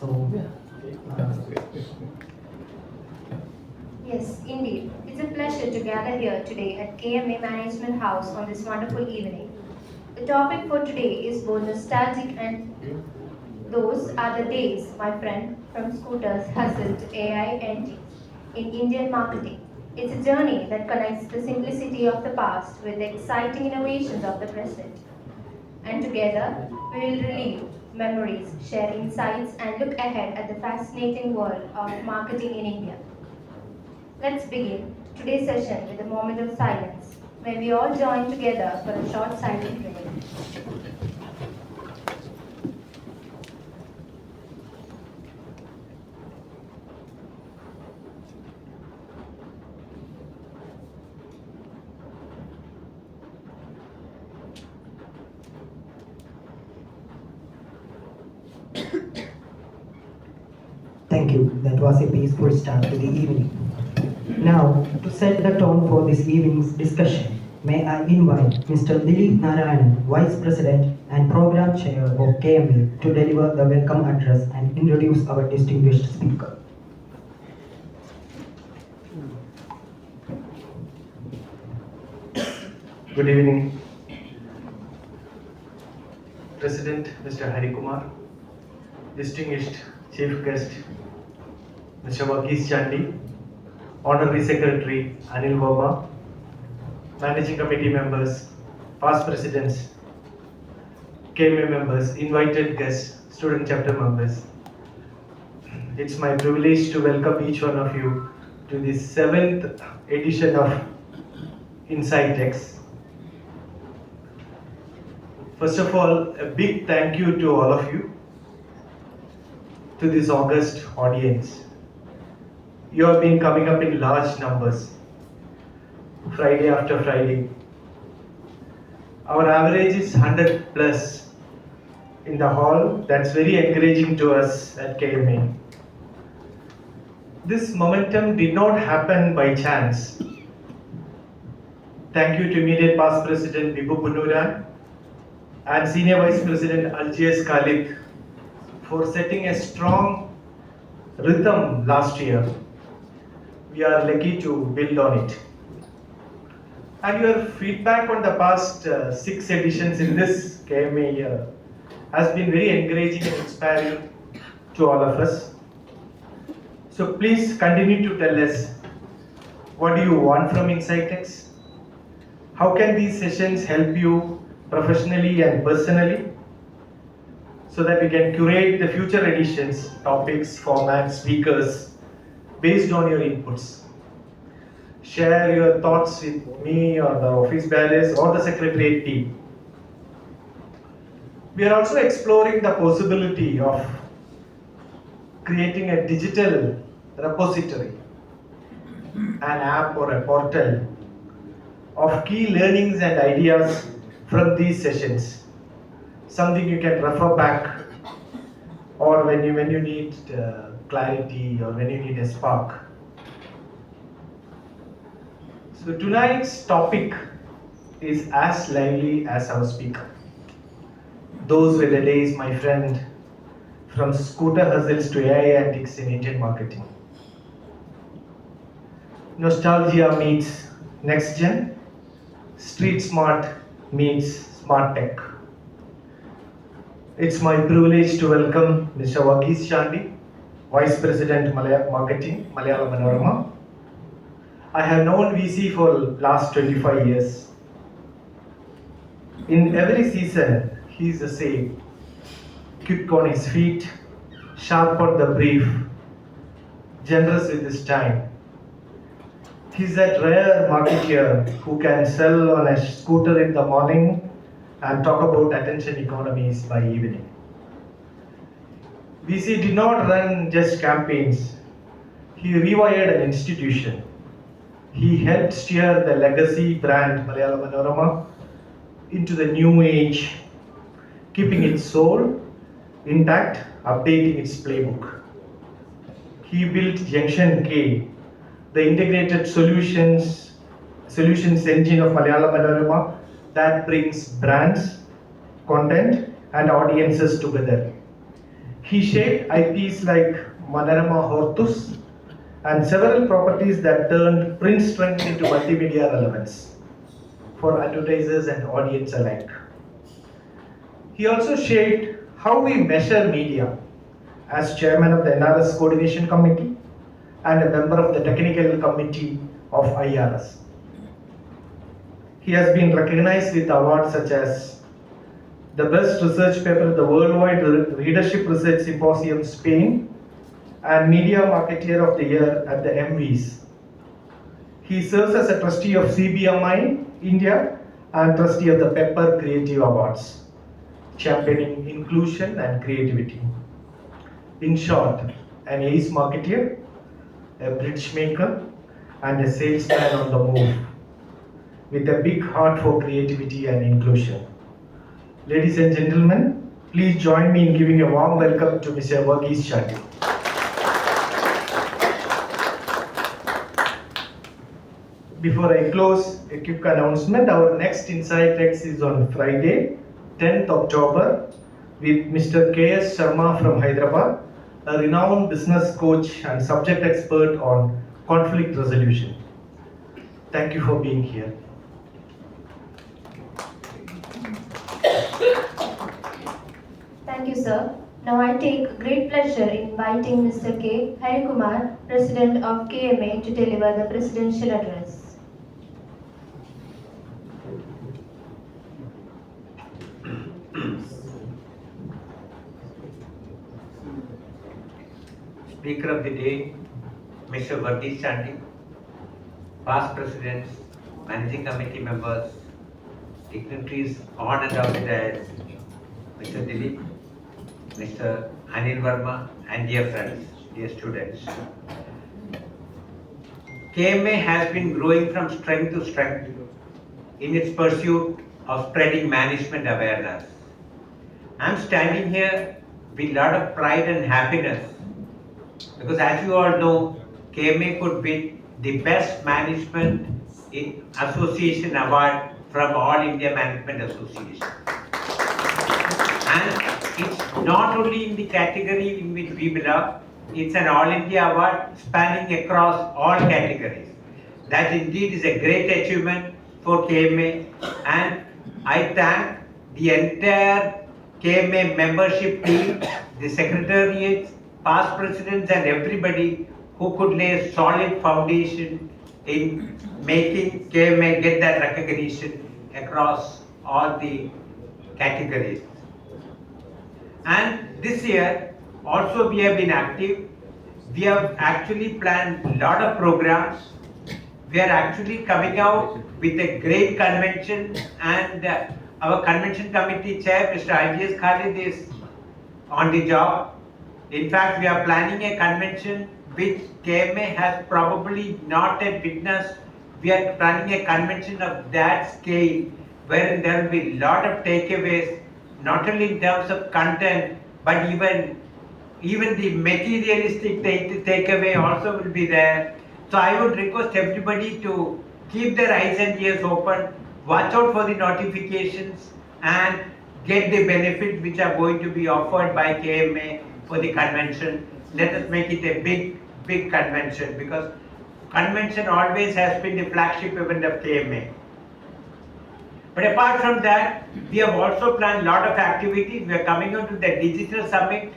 So, uh, Yes, indeed. It's a pleasure to gather here today at KMA Management House on this wonderful evening. The topic for today is both nostalgic and those are the days, my friend, from scooters hustle to AI antics in Indian marketing. It's a journey that connects the simplicity of the past with the exciting innovations of the present. And together, we will relive memories, share insights, and look ahead at the fascinating world of marketing in India. Let's begin today's session with a moment of silence. May we all join together for a short silent prayer. thank you. That was a peaceful start to the evening. Now, to set the tone for this evening's discussion, may I invite Mr. Dilip Narayanan, Vice President and Program Chair of KMA, to deliver the welcome address and introduce our distinguished speaker. Good evening, President Mr. Hari Kumar, distinguished Chief Guest Mr. Varghese Chandy, Honorary Secretary Anil Verma, Managing Committee members, past presidents, KMA members, invited guests, student chapter members. It's my privilege to welcome each one of you to the 7th edition of InsightX. First of all, a big thank you to all of you, to this august audience. You have been coming up in large numbers, Friday after Friday. Our average is 100 plus in the hall. That's very encouraging to us at KMA. This momentum did not happen by chance. Thank you to immediate past President Bibu Punuran and Senior Vice President Algiers Khalid for setting a strong rhythm last year. We are lucky to build on it. And your feedback on the past 6 editions in this KMA year has been very encouraging and inspiring to all of us. So please continue to tell us, what do you want from InsightX? How can these sessions help you professionally and personally, so that we can curate the future editions, topics, formats, speakers based on your inputs. Share your thoughts with me or the office bearers or the secretariat team. We are also exploring the possibility of creating a digital repository, an app or a portal of key learnings and ideas from these sessions, something you can refer back, or when you need clarity, or when you need a spark. So tonight's topic is as lively as our speaker. Those were the days, my friend, from scooter hustles to AI antics in Indian marketing. Nostalgia meets next gen, street smart meets smart tech. It's my privilege to welcome Mr. Varghese Chandy, Vice President Marketing, Malayala Manorama. I have known VC for last 25 years. In every season, he is the same. Quick on his feet, sharp on the brief, generous with his time. He's that rare marketeer who can sell on a scooter in the morning and talk about attention economies by evening. VC did not run just campaigns. He rewired an institution. He helped steer the legacy brand Malayala Manorama into the new age, keeping its soul intact, updating its playbook. He built Junction K, the integrated solutions engine of Malayala Manorama that brings brands, content, and audiences together. He shaped IPs like Manorama Hortus and several properties that turned print strength into multimedia relevance for advertisers and audience alike. He also shaped how we measure media as chairman of the NRS Coordination Committee and a member of the Technical Committee of IRS. He has been recognized with awards such as the Best Research Paper at the Worldwide Readership Research Symposium, Spain, and Media Marketeer of the Year at the MVs. He serves as a trustee of CBMI India and trustee of the Pepper Creative Awards, championing inclusion and creativity. In short, an ace marketeer, a bridge maker, and a salesman on the move, with a big heart for creativity and inclusion. Ladies and gentlemen, please join me in giving a warm welcome to Mr. Varghese Chandy. Before I close, a quick announcement. Our next InsightX is on Friday, 10th October, with Mr. K.S. Sharma from Hyderabad, a renowned business coach and subject expert on conflict resolution. Thank you for being here. Thank you, sir. Now I take great pleasure in inviting Mr. K. Harikumar, President of KMA, to deliver the presidential address. Speaker of the day, Mr. Varghese Chandy, past presidents, managing committee members, dignitaries on and off the dais, Mr. Dilip, Mr. Anil Verma, and dear friends, dear students. KMA has been growing from strength to strength in its pursuit of spreading management awareness. I'm standing here with a lot of pride and happiness because, as you all know, KMA could win the Best Management Association Award from All India Management Association. And it's not only in the category in which we belong, it's an All India Award spanning across all categories. That indeed is a great achievement for KMA, and I thank the entire KMA membership team, the secretariats, past presidents, and everybody who could lay a solid foundation in making KMA get that recognition across all the categories. And this year also we have been active. We have actually planned a lot of programs. We are actually coming out with a great convention, and our convention committee chair, Mr. IGS Khalid, is on the job. In fact, we are planning a convention which KMA has probably not yet witnessed. We are planning a convention of that scale, wherein there will be a lot of takeaways, not only in terms of content, but even the materialistic takeaway also will be there. So I would request everybody to keep their eyes and ears open, watch out for the notifications, and get the benefits which are going to be offered by KMA for the convention. Let us make it a big convention, because convention always has been the flagship event of KMA. But apart from that, we have also planned a lot of activities. We are coming on to the digital summit,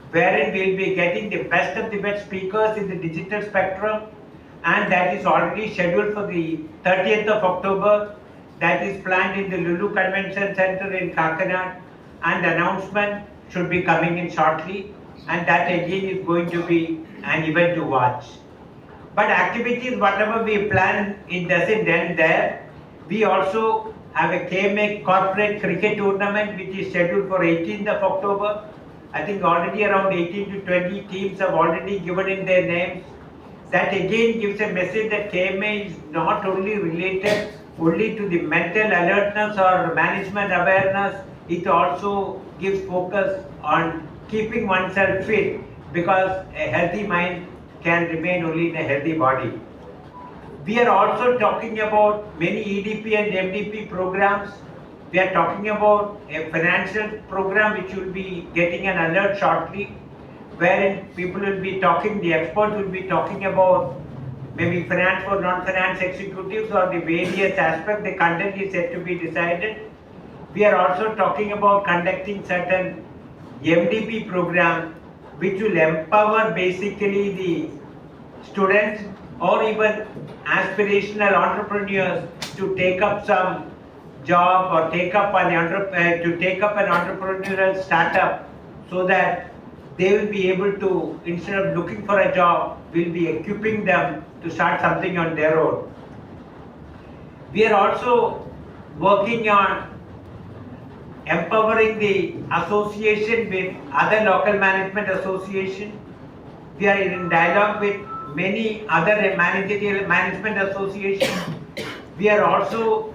wherein we will be getting the best of the best speakers in the digital spectrum, and that is already scheduled for the 30th of October. That is planned in the Lulu Convention Center in Kakinad, and announcement should be coming in shortly, and that again is going to be an event to watch. But activities, whatever we plan, it doesn't end there. We also have a KMA corporate cricket tournament which is scheduled for 18th of October. I think already around 18 to 20 teams have already given in their names. That again gives a message that KMA is not only related only to the mental alertness or management awareness, it also gives focus on keeping oneself fit, because a healthy mind can remain only in a healthy body. We are also talking about many EDP and MDP programs. We are talking about a financial program which will be getting an alert shortly. wherein people will be talking, the experts will be talking about maybe finance for non-finance executives or the various aspects. The content is yet to be decided. We are also talking about conducting certain MDP program which will empower basically the students or even aspirational entrepreneurs to take up some job or take up an entrepreneurial startup, so that they will be able to, instead of looking for a job, will be equipping them to start something on their own. We are also working on empowering the association with other local management association. We are in dialogue with many other managerial management associations. We are also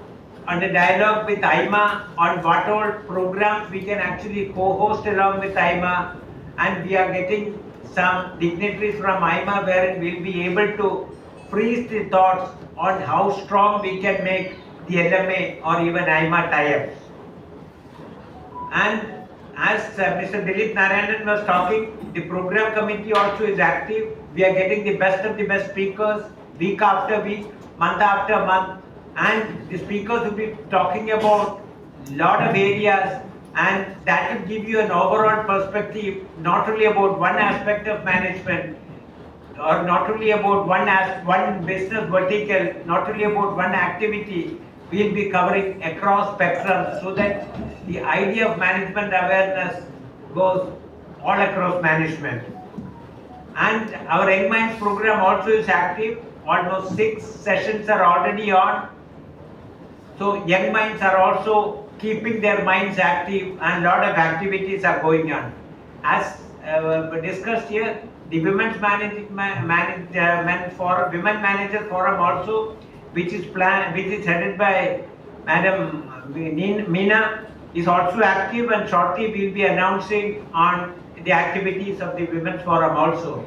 under dialogue with IMA on what all programs we can actually co-host along with IMA, and we are getting some dignitaries from IMA wherein we'll be able to freeze the thoughts on how strong we can make the LMA or even IMA tie-ups. And as Mr. Dilip Narayanan was talking, the program committee also is active. We are getting the best of the best speakers week after week, month after month, and the speakers will be talking about a lot of areas, and that will give you an overall perspective, not only about one aspect of management, or not only about one business vertical, not only about one activity. We'll be covering across spectrum, so that the idea of management awareness goes all across management. And our Young Minds program also is active. Almost 6 sessions are already on. So Young Minds are also keeping their minds active, and a lot of activities are going on. As discussed here, the Women Managers Forum also, which is headed by Madam Meena, is also active, and shortly we will be announcing on the activities of the Women's Forum also.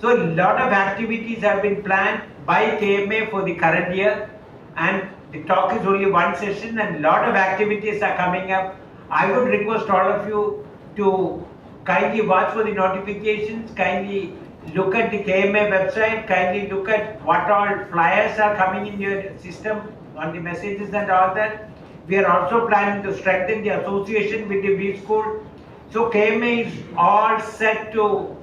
So a lot of activities have been planned by KMA for the current year, and the talk is only one session, and a lot of activities are coming up. I would request all of you to kindly watch for the notifications, kindly look at the KMA website, kindly look at what all flyers are coming in your system on the messages and all that. We are also planning to strengthen the association with the B School. So KMA is all set to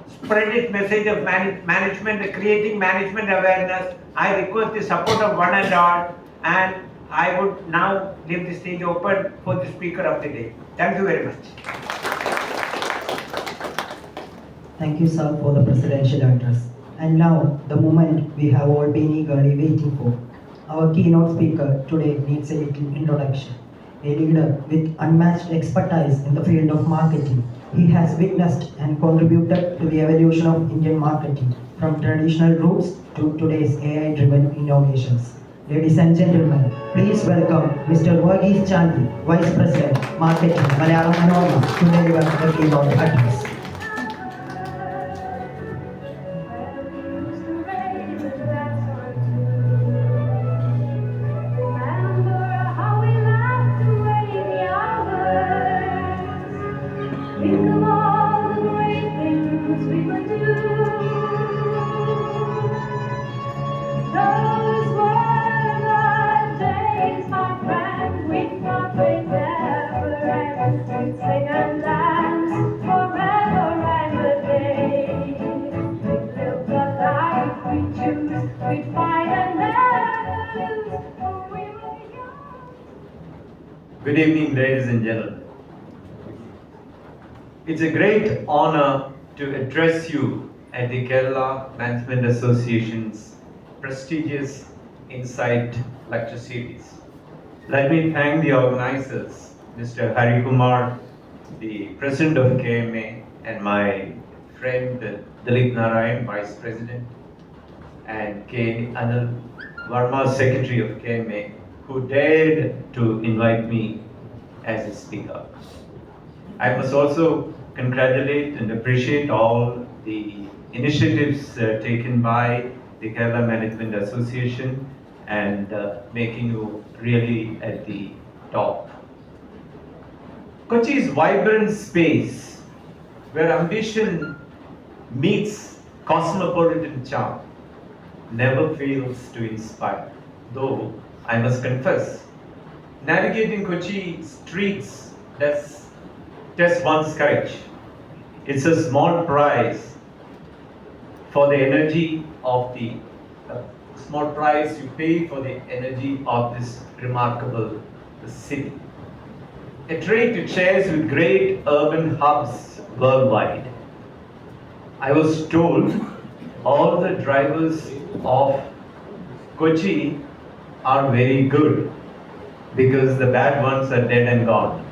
spread its message of management, creating management awareness. I request the support of one and all, and I would now leave the stage open for the speaker of the day. Thank you very much. Thank you, sir, for the presidential address. And now, the moment we have all been eagerly waiting for. Our keynote speaker today needs a little introduction. A leader with unmatched expertise in the field of marketing, he has witnessed and contributed to the evolution of Indian marketing from traditional roots to today's AI-driven innovations. Ladies and gentlemen, please welcome Mr. Varghese Chandy, Vice President, Marketing, Malayala Manorama, to deliver the keynote address. Good evening, ladies and gentlemen. It's a great honor to address you at the Kerala Management Association's prestigious Insight lecture series. Let me thank the organizers, Mr. Hari Kumar, the President of KMA, and my friend Dilip Narayan, Vice President, and K. Anil Verma, Secretary of KMA, who dared to invite me as a speaker. I must also congratulate and appreciate all the initiatives taken by the Kerala Management Association and making you really at the top. Kochi's vibrant space where ambition meets cosmopolitan charm, never fails to inspire. Though, I must confess, navigating Kochi streets does test one's courage. It's a small prize for the energy of the small price you pay for the energy of this remarkable city. A trade to chase with great urban hubs worldwide. I was told all the drivers of Kochi are very good because the bad ones are dead and gone.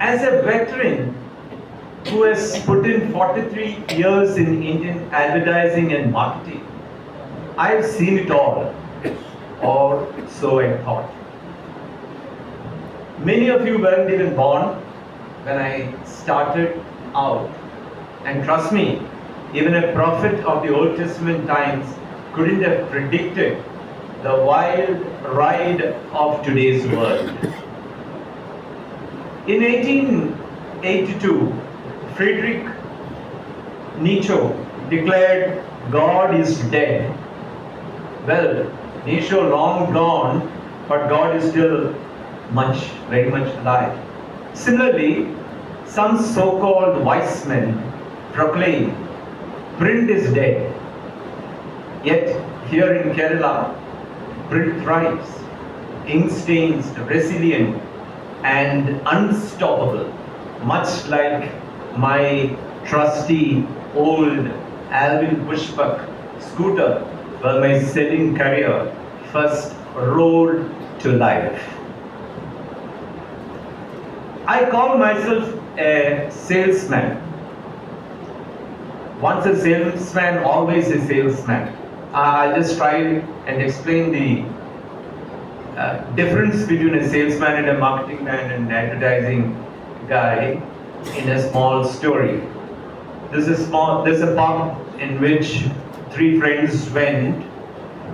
As a veteran who has put in 43 years in Indian advertising and marketing, I've seen it all, or so I thought. Many of you weren't even born when I started out, and trust me, even a prophet of the Old Testament times couldn't have predicted the wild ride of today's world. In 1882, Friedrich Nietzsche declared, God is dead. Well, Nietzsche long gone, but God is still very much alive. Similarly, some so-called wise men proclaim, print is dead. Yet, here in Kerala, print thrives, ink stains, resilient and unstoppable, much like my trusty old Alvin Pushpak scooter where my selling career first rolled to life. I call myself a salesman. Once a salesman, always a salesman. I'll just try and explain the difference between a salesman and a marketing man and an advertising guy in a small story. There's a pub in which three friends went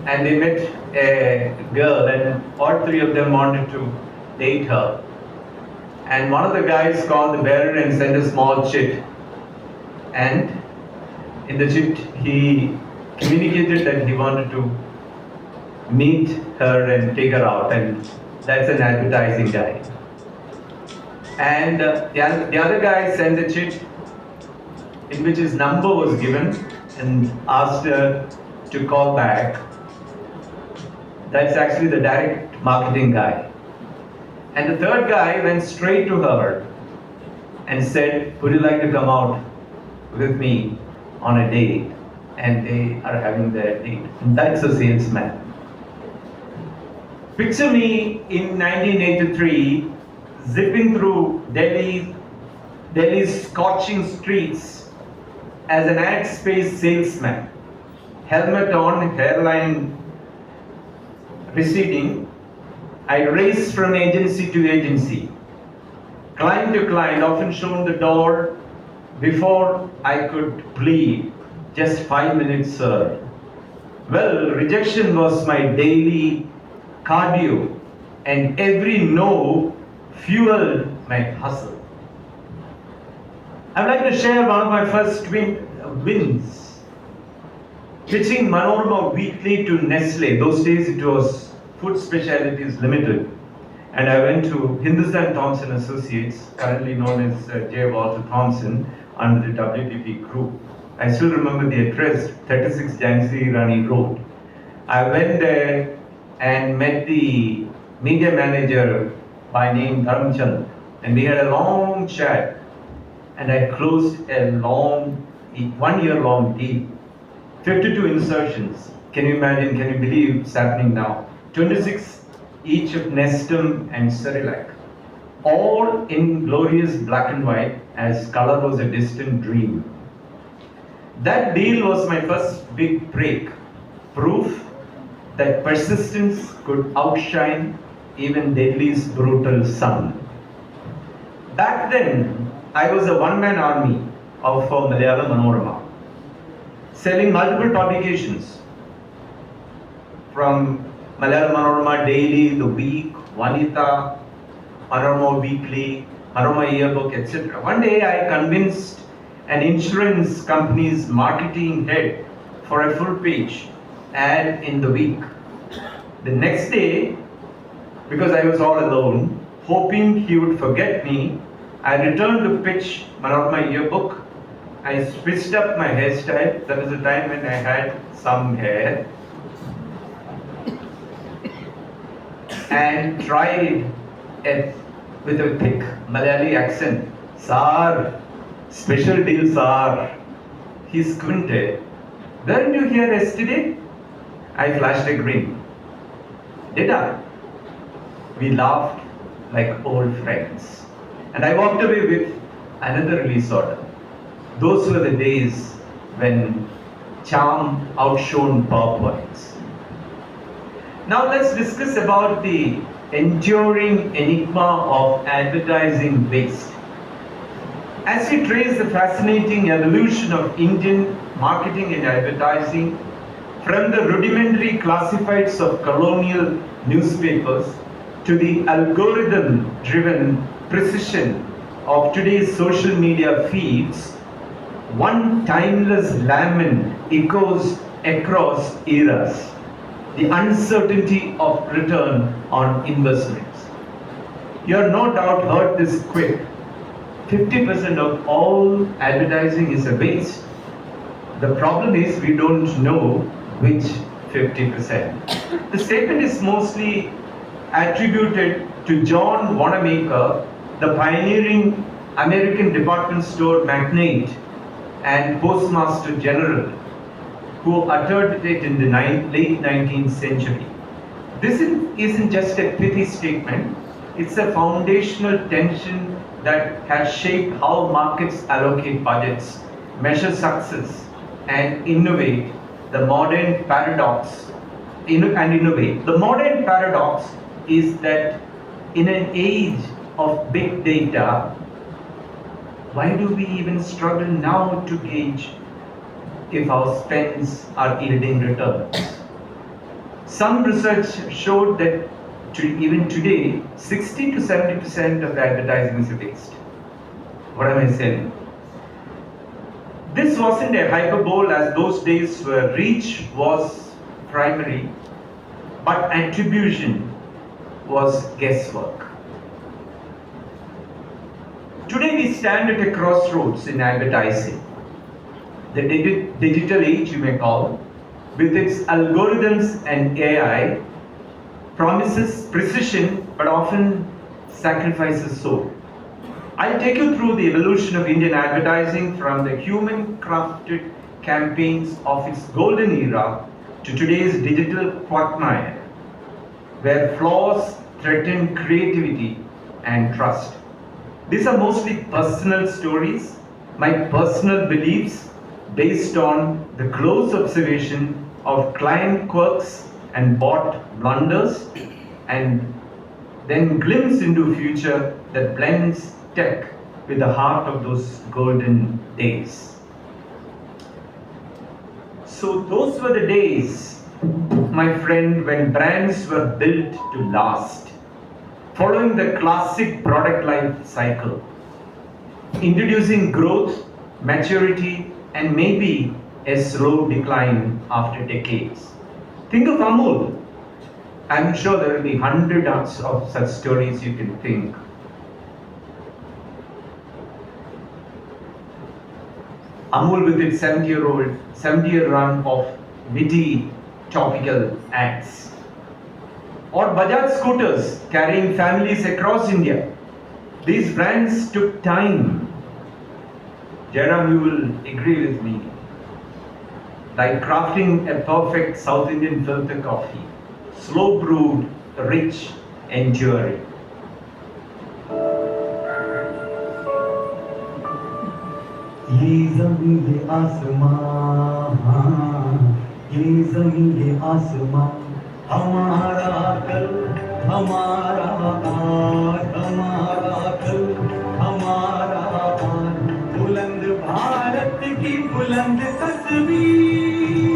and they met a girl and all three of them wanted to date her. And one of the guys called the bearer and sent a small chit. And in the chit he communicated that he wanted to meet her and take her out, and that's an advertising guy. And the other guy sent a chit in which his number was given and asked her to call back. That's actually the direct marketing guy. And the third guy went straight to her and said, would you like to come out with me on a date? And they are having their date. And that's a salesman. Picture me in 1983 zipping through Delhi's scorching streets as an ad space salesman, helmet on, hairline receding. I raced from agency to agency, client to client, often shown the door before I could plead, just 5 minutes, sir. Well, rejection was my daily cardio, and every no fueled my hustle. I'd like to share one of my first wins. Pitching Manorama weekly to Nestle. Those days it was Food Specialities Limited. And I went to Hindustan Thompson Associates, currently known as J. Walter Thompson, under the WTP group. I still remember the address, 36 Jansi Rani Road. I went there and met the media manager by name Dharamchand, and we had a long chat, and I closed a 1 year long deal. 52 insertions. Can you imagine, can you believe it's happening now? 26 each of Nestum and Cerelac. All in glorious black and white, as color was a distant dream. That deal was my first big break. Proof that persistence could outshine even Delhi's brutal sun. Back then, I was a one-man army of Malayala Manorama, selling multiple publications from Malayala Manorama Daily, The Week, Vanita, Manorama Weekly, Manorama Yearbook, etc. One day I convinced an insurance company's marketing head for a full page ad in the week. The next day, because I was all alone, hoping he would forget me, I returned to pitch Manorama Yearbook. I switched up my hairstyle. That was the time when I had some hair. And tried it with a thick Malayali accent. Sir, special deal, sir. He squinted. Weren't you here yesterday? I flashed a grin. Did I? We laughed like old friends. And I walked away with another release order. Those were the days when charm outshone PowerPoints. Now let's discuss about the enduring enigma of advertising waste. As we trace the fascinating evolution of Indian marketing and advertising from the rudimentary classifieds of colonial newspapers to the algorithm-driven precision of today's social media feeds, one timeless lament echoes across eras: the uncertainty of return on investments. You have no doubt heard this quip: 50% of all advertising is a waste. The problem is we don't know which 50%. The statement is mostly attributed to John Wanamaker, the pioneering American department store magnate and postmaster general, who uttered it in the late 19th century. This isn't just a pithy statement, it's a foundational tension that has shaped how markets allocate budgets, measure success, and innovate. The modern paradox The modern paradox is that in an age of big data, why do we even struggle now to gauge if our spends are yielding returns? Some research showed that even today, 60 to 70% of the advertising is waste. What am I saying? This wasn't a hyperbole, as those days where reach was primary, but attribution was guesswork. Today we stand at a crossroads in advertising. The digital age, you may call, with its algorithms and AI, promises precision but often sacrifices soul. I'll take you through the evolution of Indian advertising from the human-crafted campaigns of its golden era to today's digital quagmire, where flaws threaten creativity and trust. These are mostly personal stories, my personal beliefs based on the close observation of client quirks and bot blunders, and then glimpse into a future that blends tech with the heart of those golden days. So those were the days, my friend, when brands were built to last, following the classic product life cycle, introducing growth, maturity, and maybe a slow decline after decades. Think of Amul. I'm sure there will be hundreds of such stories you can think. Amul with its 70-year run of witty topical ads. Or Bajaj scooters carrying families across India. These brands took time. Jairam, you will agree with me. Like crafting a perfect South Indian filter coffee. Slow brewed, rich, enduring. ये ज़मीं ये आसमां, ये ज़मीं ये आसमां, हमारा कल, हमारा आज, हमारा कल, हमारा आज, बुलंद भारत की बुलंद तस्वीर,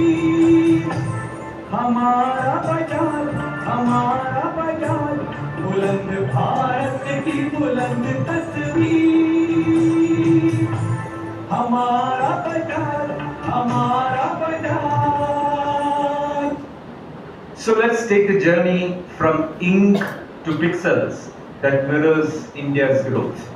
हमारा बाजार, बुलंद भारत की So let's take the journey from ink to pixels that mirrors India's growth.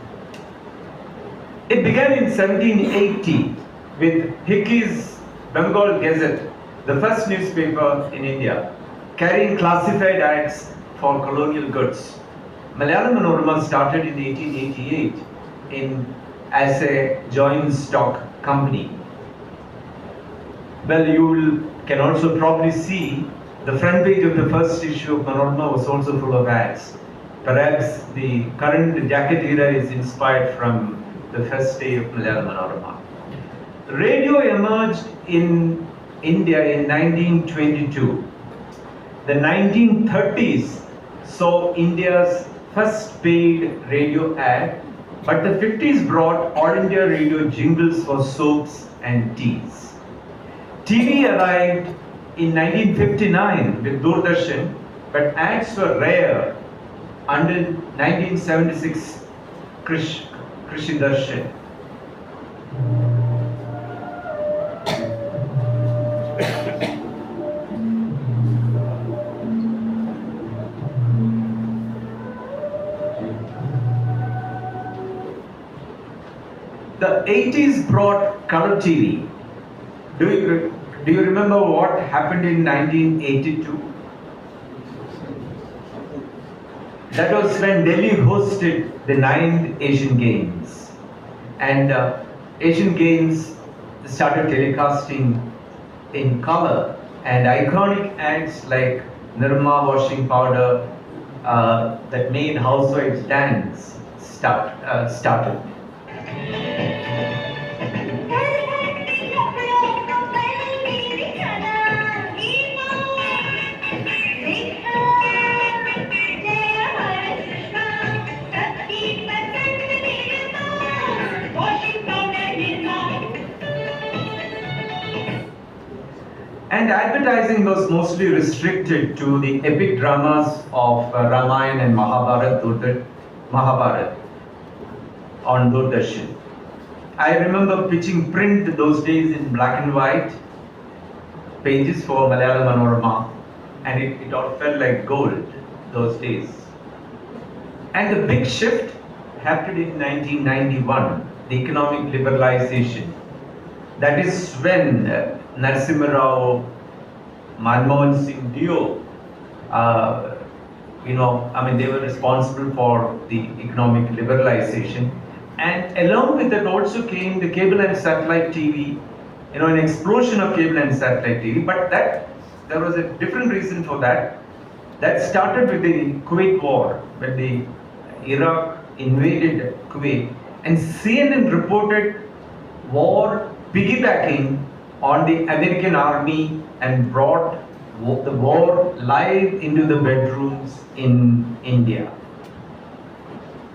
It began in 1780 with Hickey's Bengal Gazette, the first newspaper in India, carrying classified ads for colonial goods. Malayala Manorama started in 1888 as a joint stock company. Well, can also probably see the front page of the first issue of Manorama was also full of ads. Perhaps the current jacket era is inspired from the first day of Malayala Manorama. Radio emerged in India in 1922. The 1930s saw India's first paid radio ad, but the 50s brought all India radio jingles for soaps and teas. TV arrived in 1959 with Doordarshan, but ads were rare until 1976 Krishi Darshan. The 80s brought color TV. Do you remember what happened in 1982? That was when Delhi hosted the 9th Asian Games. And Asian Games started telecasting in color, and iconic ads like Nirma washing powder that made housewives dance started. And advertising was mostly restricted to the epic dramas of Ramayana and Mahabharat on Doordarshan. I remember pitching print those days in black and white pages for Malayala Manorama, and it all felt like gold those days. And the big shift happened in 1991, the economic liberalization. That is when Narasimha Rao, Manmohan Singh Dio, they were responsible for the economic liberalization. And along with that also came the cable and satellite TV, an explosion of cable and satellite TV. But there was a different reason for that. That started with the Kuwait War, when the Iraq invaded Kuwait, and CNN reported war piggybacking on the American army and brought the war live into the bedrooms in India.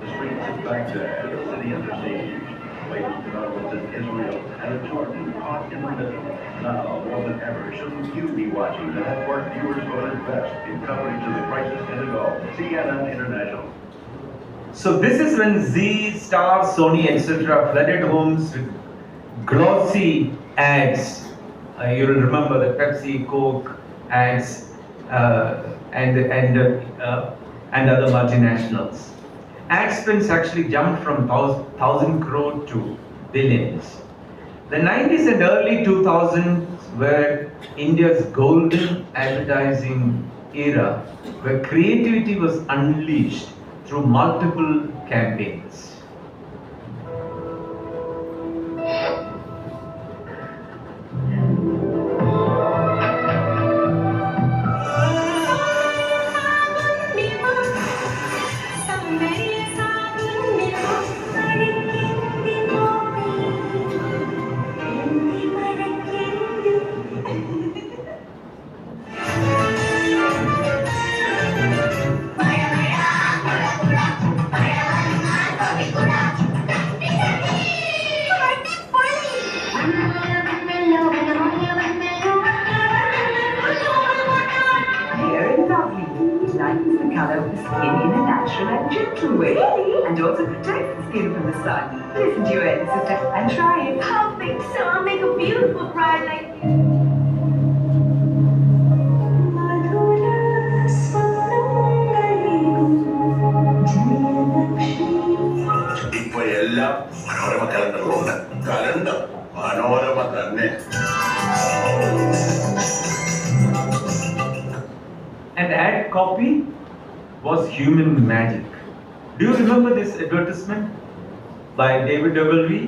The streets of Baghdad, the city of the siege, latest developments in Israel and Jordan caught in the middle. Now, more than ever, shouldn't you be watching the network viewers voted best in coverage of the crisis in the Gulf, CNN International. So this is when Z, Star, Sony, etc. flooded homes with glossy ads. You will remember the Pepsi, Coke ads and other multinationals. Ad spends actually jumped from 1,000 crore to billions. The 90s and early 2000s were India's golden advertising era, where creativity was unleashed through multiple campaigns. Very lovely. Like the color of the skin in a natural and gentle way. and also protects the skin from the sun. Listen to your elder sister and try it. Perfect, sir. Make a beautiful bride like you. ഇപ്പൊ എല്ലാം Manorama കലണ്ടറിലുണ്ട്. Calendar Manorama തന്നെ. And ad copy was human magic. Do you remember this advertisement by David Ogilvy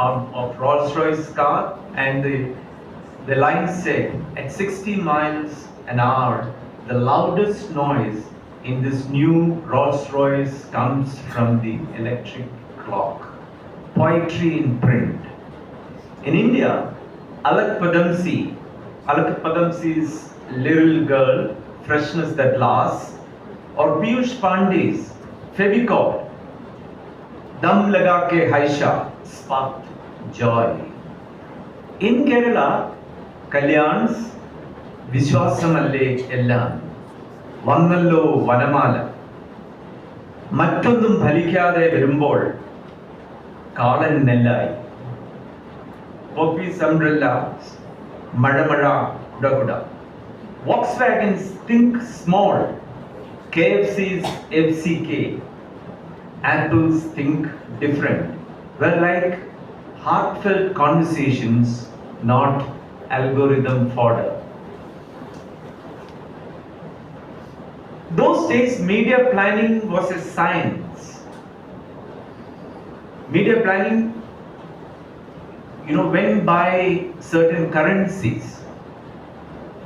of Rolls-Royce car? And the line said, at 60 miles an hour, the loudest noise in this new Rolls-Royce comes from the electric clock. Poetry in print. In India, Alak Padamsi's Little Girl, Freshness That Lasts, or Piyush Pandey's Fevicol, Dam Laga Ke Haisha, sparked joy. In Kerala, Kalyans, Vishwasamalle Ellam, Vannallo Vanamala, Mattondum Phalikkyade Virumbol, Kalan Nellai, Poppy's Umbrella, Madamara Kudakuda. Volkswagens think small, KFC's FCK, Apple's think different. Well, like heartfelt conversations, not algorithm fodder. Those days, media planning was a science. Media planning, went by certain currencies.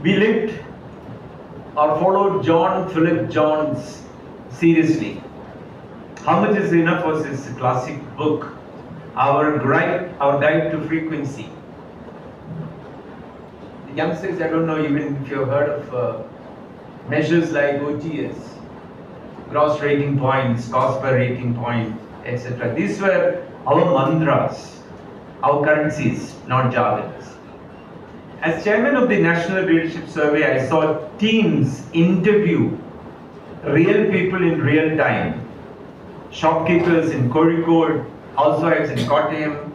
We lived or followed John Philip Jones seriously. How Much Is Enough was his classic book, Our Guide to Frequency. The youngsters, I don't know even if you've heard of measures like OTS, gross rating points, cost per rating point, etc. These were our mantras, our currencies, not jargons. As chairman of the National Leadership Survey, I saw teams interview real people in real time. Shopkeepers in Kozhikode, housewives in Kottayam,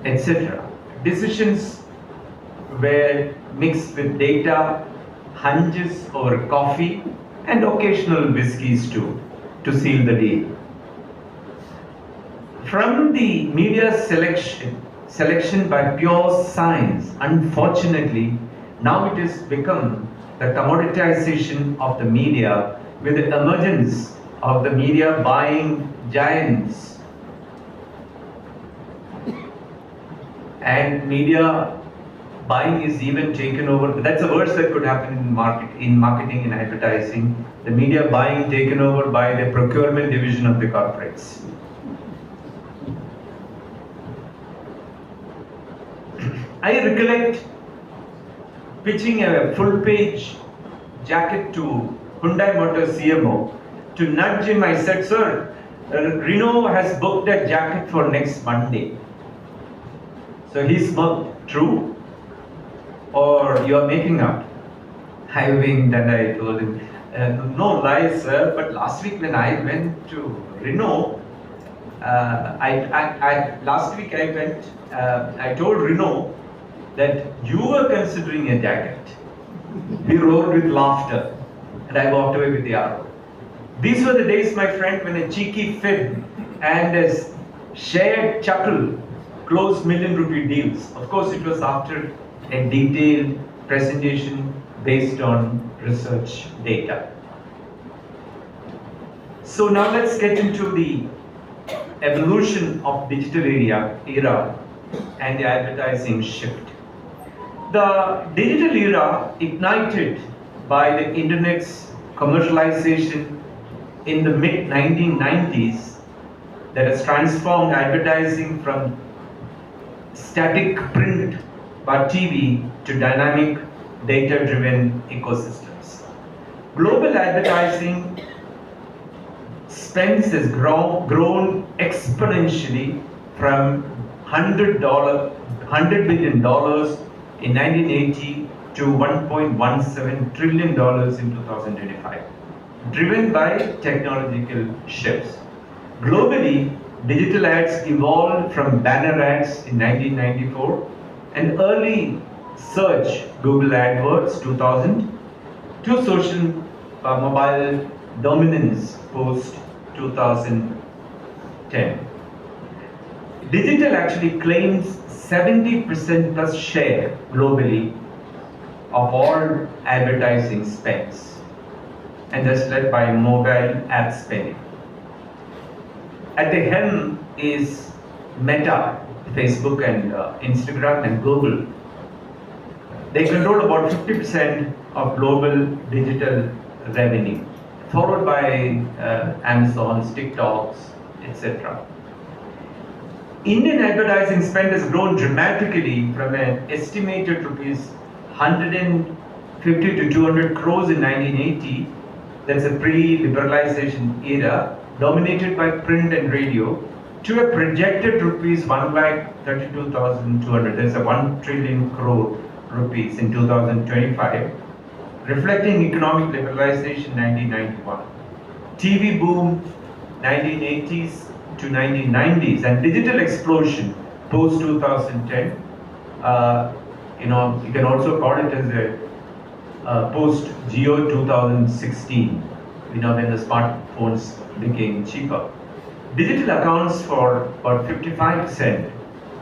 etc. Decisions were mixed with data, hunches over coffee, and occasional whiskies too, to seal the deal. From the media selection by pure science, unfortunately, now it has become the commoditization of the media with the emergence of the media buying giants. And media buying is even taken over. That's a worse that could happen in marketing and advertising. The media buying taken over by the procurement division of the corporates. I recollect pitching a full-page jacket to Hyundai Motor CMO. To nudge him, I said, "Sir, Renault has booked a jacket for next Monday." So he smirked, "True? Or you are making up?" I winked and I told him, "No lies, sir, but last week when I went to Renault, I told Renault that you were considering a jacket." He roared with laughter and I walked away with the arrow. These were the days, my friend, when a cheeky fib and a shared chuckle closed million-rupee deals. Of course, it was after a detailed presentation based on research data. So now let's get into the evolution of digital era and the advertising shift. The digital era, ignited by the internet's commercialization in the mid-1990s, that has transformed advertising from static print by TV to dynamic data-driven ecosystems. Global advertising spends has grown exponentially from $100 billion in 1980 to $1.17 trillion in 2025, driven by technological shifts. Globally, digital ads evolved from banner ads in 1994 and early search Google AdWords 2000 to social mobile dominance post 2010. Digital actually claims 70% plus share globally of all advertising spends, and that's led by mobile ad spending. At the helm is Meta, Facebook and Instagram and Google. They control about 50% of global digital revenue, followed by Amazon's, TikToks, etc. Indian advertising spend has grown dramatically from an estimated rupees 150 to 200 crores in 1980, that's a pre-liberalization era, dominated by print and radio, to a projected rupees 1,32,200, that's a 1 trillion crore rupees in 2025, reflecting economic liberalization 1991. TV boom 1980s to 1990s and digital explosion post 2010. You can also call it as a post Geo 2016. When the smartphones became cheaper. Digital accounts for about 55%,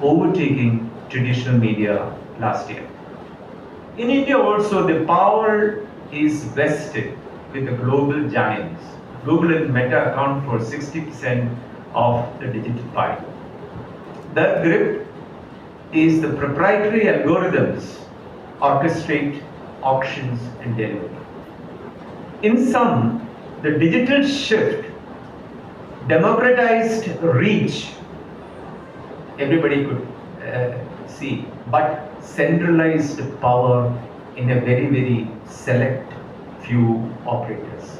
overtaking traditional media last year. In India also, the power is vested with the global giants. Google and Meta account for 60% of the digital pie. The grip is the proprietary algorithms orchestrate auctions and delivery. In sum, the digital shift democratized reach, everybody could see, but centralized power in a very, very select few operators.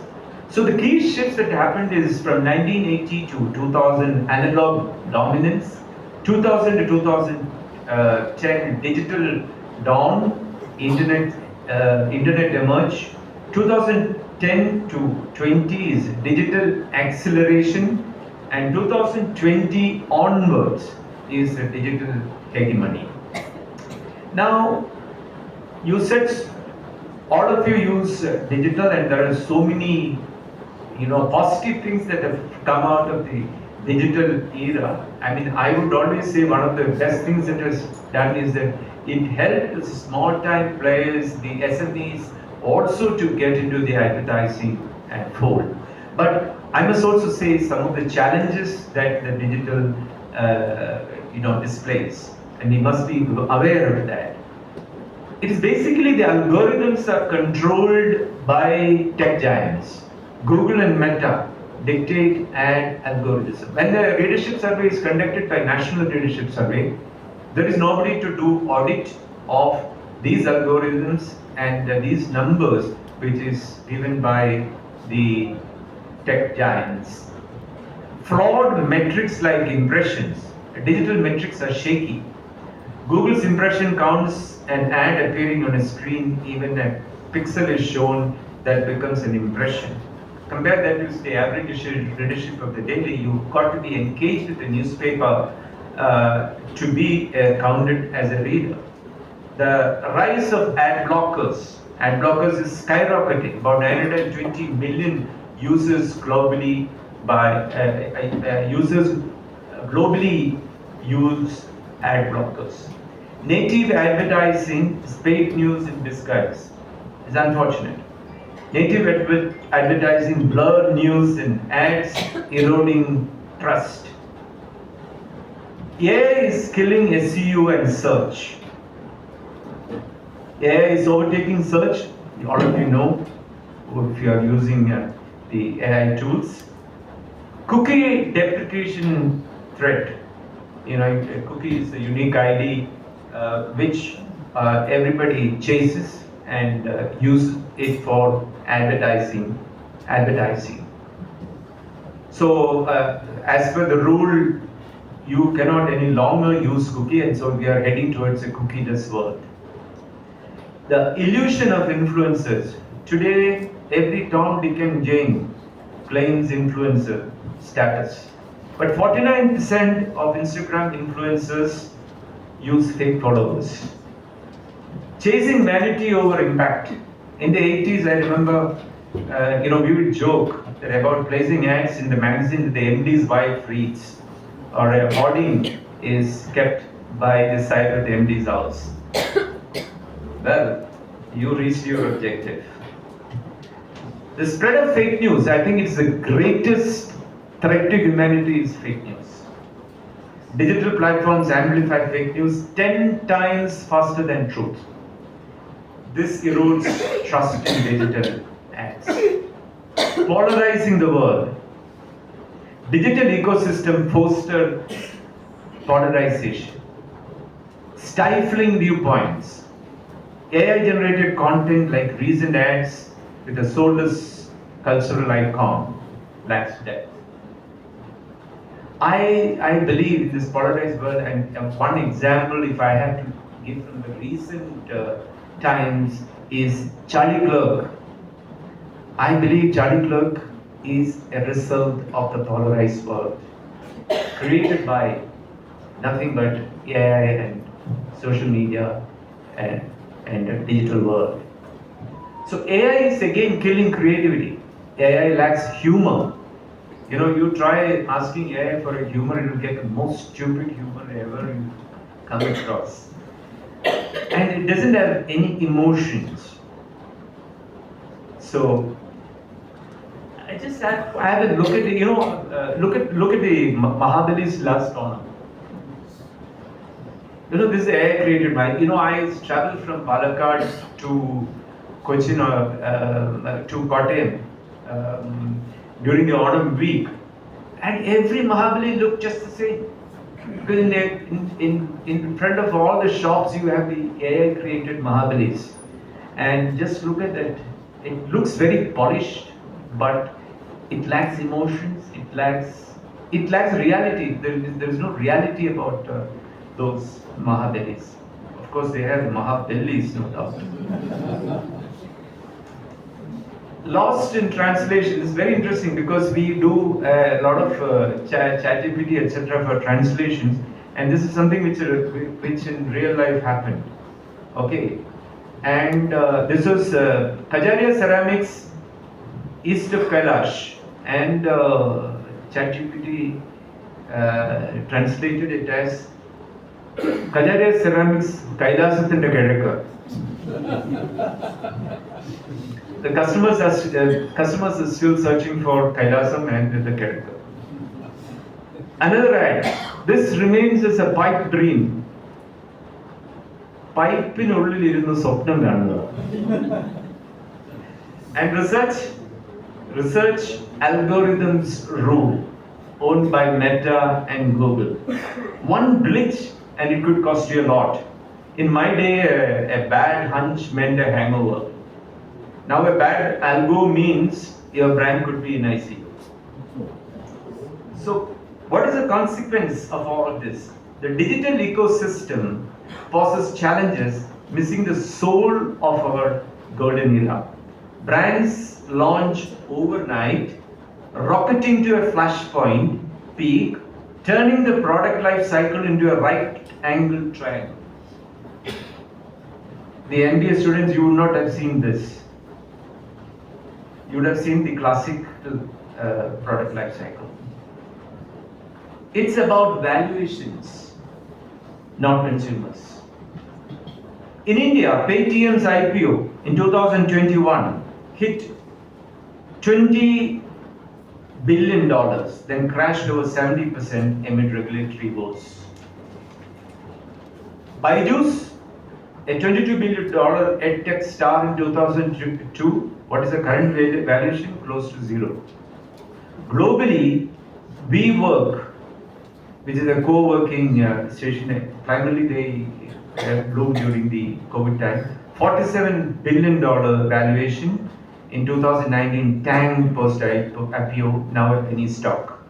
So the key shifts that happened is from 1980 to 2000 analog dominance, 2000 to 2010 digital dawn, internet emerge, 2010 to 20 is digital acceleration, and 2020 onwards is the digital hegemony. Now, you said all of you use digital, and there are so many positive things that have come out of the digital era. I mean, I would always say one of the best things that has done is that it helped the small time players, the SMEs, also to get into the advertising fold. But I must also say some of the challenges that the digital displays, and we must be aware of that. It is basically the algorithms are controlled by tech giants. Google and Meta dictate ad algorithms. When the readership survey is conducted by National Readership Survey, there is nobody to do audit of these algorithms and these numbers, which is given by the tech giants. Flawed metrics like impressions, digital metrics are shaky. Google's impression counts an ad appearing on a screen, even a pixel is shown, that becomes an impression. Compare that with the average readership of the daily. You've got to be engaged with the newspaper to be counted as a reader. The rise of ad blockers. Ad blockers is skyrocketing. About 920 million users globally use ad blockers. Native advertising is fake news in disguise. It's unfortunate. Native advertising blur news and ads, eroding trust. AI is killing SEO and search. AI is overtaking search. All of you know, if you are using the AI tools. Cookie deprecation threat. A cookie is a unique ID which everybody chases and uses it for advertising. So as per the rule, you cannot any longer use cookie, and so we are heading towards a cookieless world. The illusion of influencers. Today, every Tom, Dick and Jane claims influencer status. But 49% of Instagram influencers use fake followers. Chasing vanity over impact. In the 80s, I remember, we would joke that about placing ads in the magazine that the MD's wife reads, or a hoarding is kept by the side of the MD's house. Well, you reached your objective. The spread of fake news, I think it's the greatest threat to humanity is fake news. Digital platforms amplify fake news 10 times faster than truth. This erodes trust in digital ads. Polarizing the world. Digital ecosystem fostered polarization. Stifling viewpoints. AI-generated content like recent ads with a soulless cultural icon lacks depth. I believe in this polarized world, and one example, if I have to give from the recent times, is Charlie Clerk. I believe Charlie Clerk is a result of the polarized world, created by nothing but AI and social media and a digital world. So AI is again killing creativity. AI lacks humor. You try asking AI for a humor, it will get the most stupid humor ever you come across. And it doesn't have any emotions. So I just have a look at the, look at the Mahabali's last tournament. This is AI created by, I traveled from Palakkad to Kochi, to Kottayam during the autumn week, and every Mahabali looked just the same. Because in front of all the shops you have the AI created Mahabalis, and just look at that. It looks very polished, but it lacks emotions. It lacks reality. There is no reality about those Mahabalis. Of course, they have Mahabellis, no doubt. Lost in translation is very interesting because we do a lot of ChatGPT, etc. for translations, and this is something which in real life happened. Okay, and this was Kajaria Ceramics east of Kailash, and ChatGPT translated it as Kajaria Ceramics Kailasathinte Kizhakku. The customers are still searching for Kailasam and the Kizhakku. Another ad. This remains as a pipe dream. Pipe-inulil irunnu സ്വപ്നം കാണുക. And research algorithms rule, owned by Meta and Google. One glitch and it could cost you a lot. In my day, a bad hunch meant a hangover. Now a bad algo means your brand could be in ICU. So what is the consequence of all of this? The digital ecosystem poses challenges, missing the soul of our golden era. Brands launch overnight, rocketing to a flashpoint peak, turning the product life cycle into a right-angled triangle. The MBA students, you would not have seen this. You would have seen the classic product life cycle. It's about valuations, not consumers. In India, Paytm's IPO in 2021 hit $20 billion, then crashed over 70% amid regulatory woes. Byju's, a $22 billion edtech star in 2002, what is the current valuation? Close to zero. Globally, WeWork, which is a co-working station, primarily they bloomed during the COVID time, $47 billion valuation. In 2019, tanked post-IPO, now a penny stock.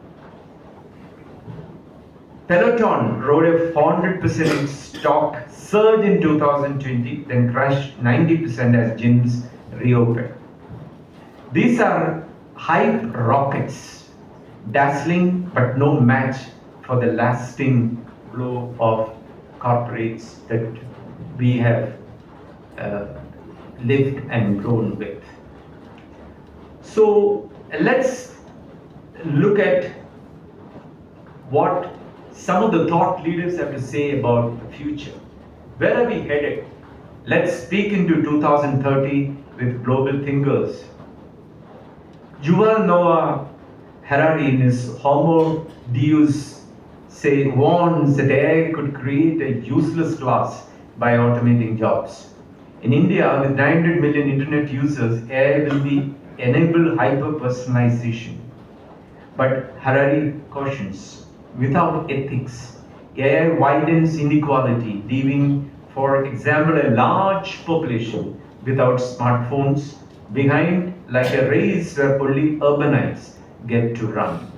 Peloton rode a 400% stock surge in 2020, then crashed 90% as gyms reopened. These are hype rockets. dazzling but no match for the lasting blow of corporates that we have uh, lived and grown with. So let's look at what some of the thought leaders have to say about the future. Where are we headed? Let's speak into 2030 with global thinkers. Yuval Noah Harari in his Homo Deus warns that AI could create a useless class by automating jobs. In India, with 900 million internet users, AI will be enable hyper-personalization. But Harari cautions, without ethics, AI widens inequality, leaving, for example, a large population without smartphones behind, like a race where only urbanites get to run.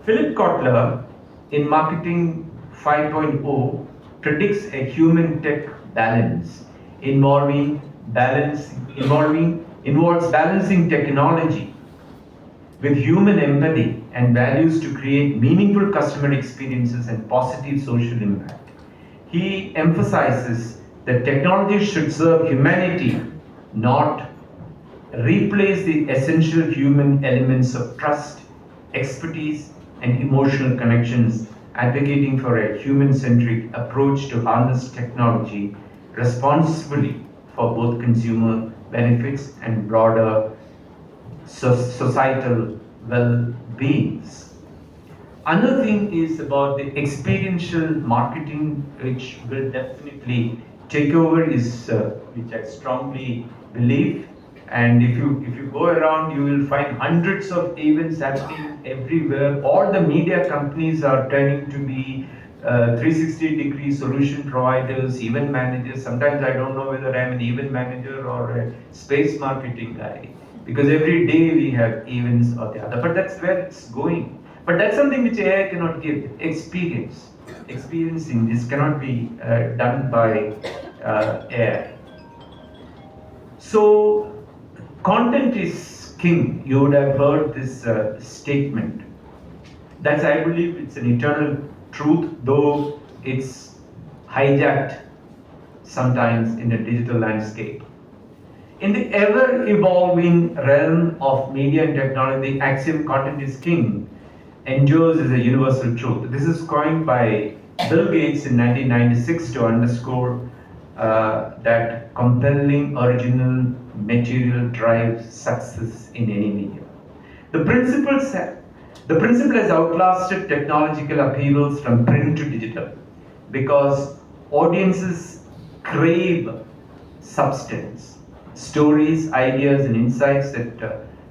Philip Kotler, in Marketing 5.0, predicts a human-tech balance involves balancing technology with human empathy and values to create meaningful customer experiences and positive social impact. He emphasizes that technology should serve humanity, not replace the essential human elements of trust, expertise, and emotional connections, advocating for a human-centric approach to harness technology responsibly for both consumer benefits and broader societal well-beings. Another thing is about the experiential marketing, which will definitely take over, which I strongly believe. And if you go around, you will find hundreds of events happening everywhere. All the media companies are turning to be 360-degree solution providers, event managers. Sometimes I don't know whether I'm an event manager or a space marketing guy, because every day we have events or the other. But that's where it's going. But that's something which AI cannot give. Experience. Experiencing this cannot be done by AI. So, content is king. You would have heard this statement. That's, I believe, it's an eternal truth, though it's hijacked sometimes in the digital landscape. In the ever-evolving realm of media and technology, the axiom content is king endures as a universal truth. This is coined by Bill Gates in 1996 to underscore that compelling original material drives success in any medium. The principle has outlasted technological upheavals from print to digital because audiences crave substance, stories, ideas, and insights that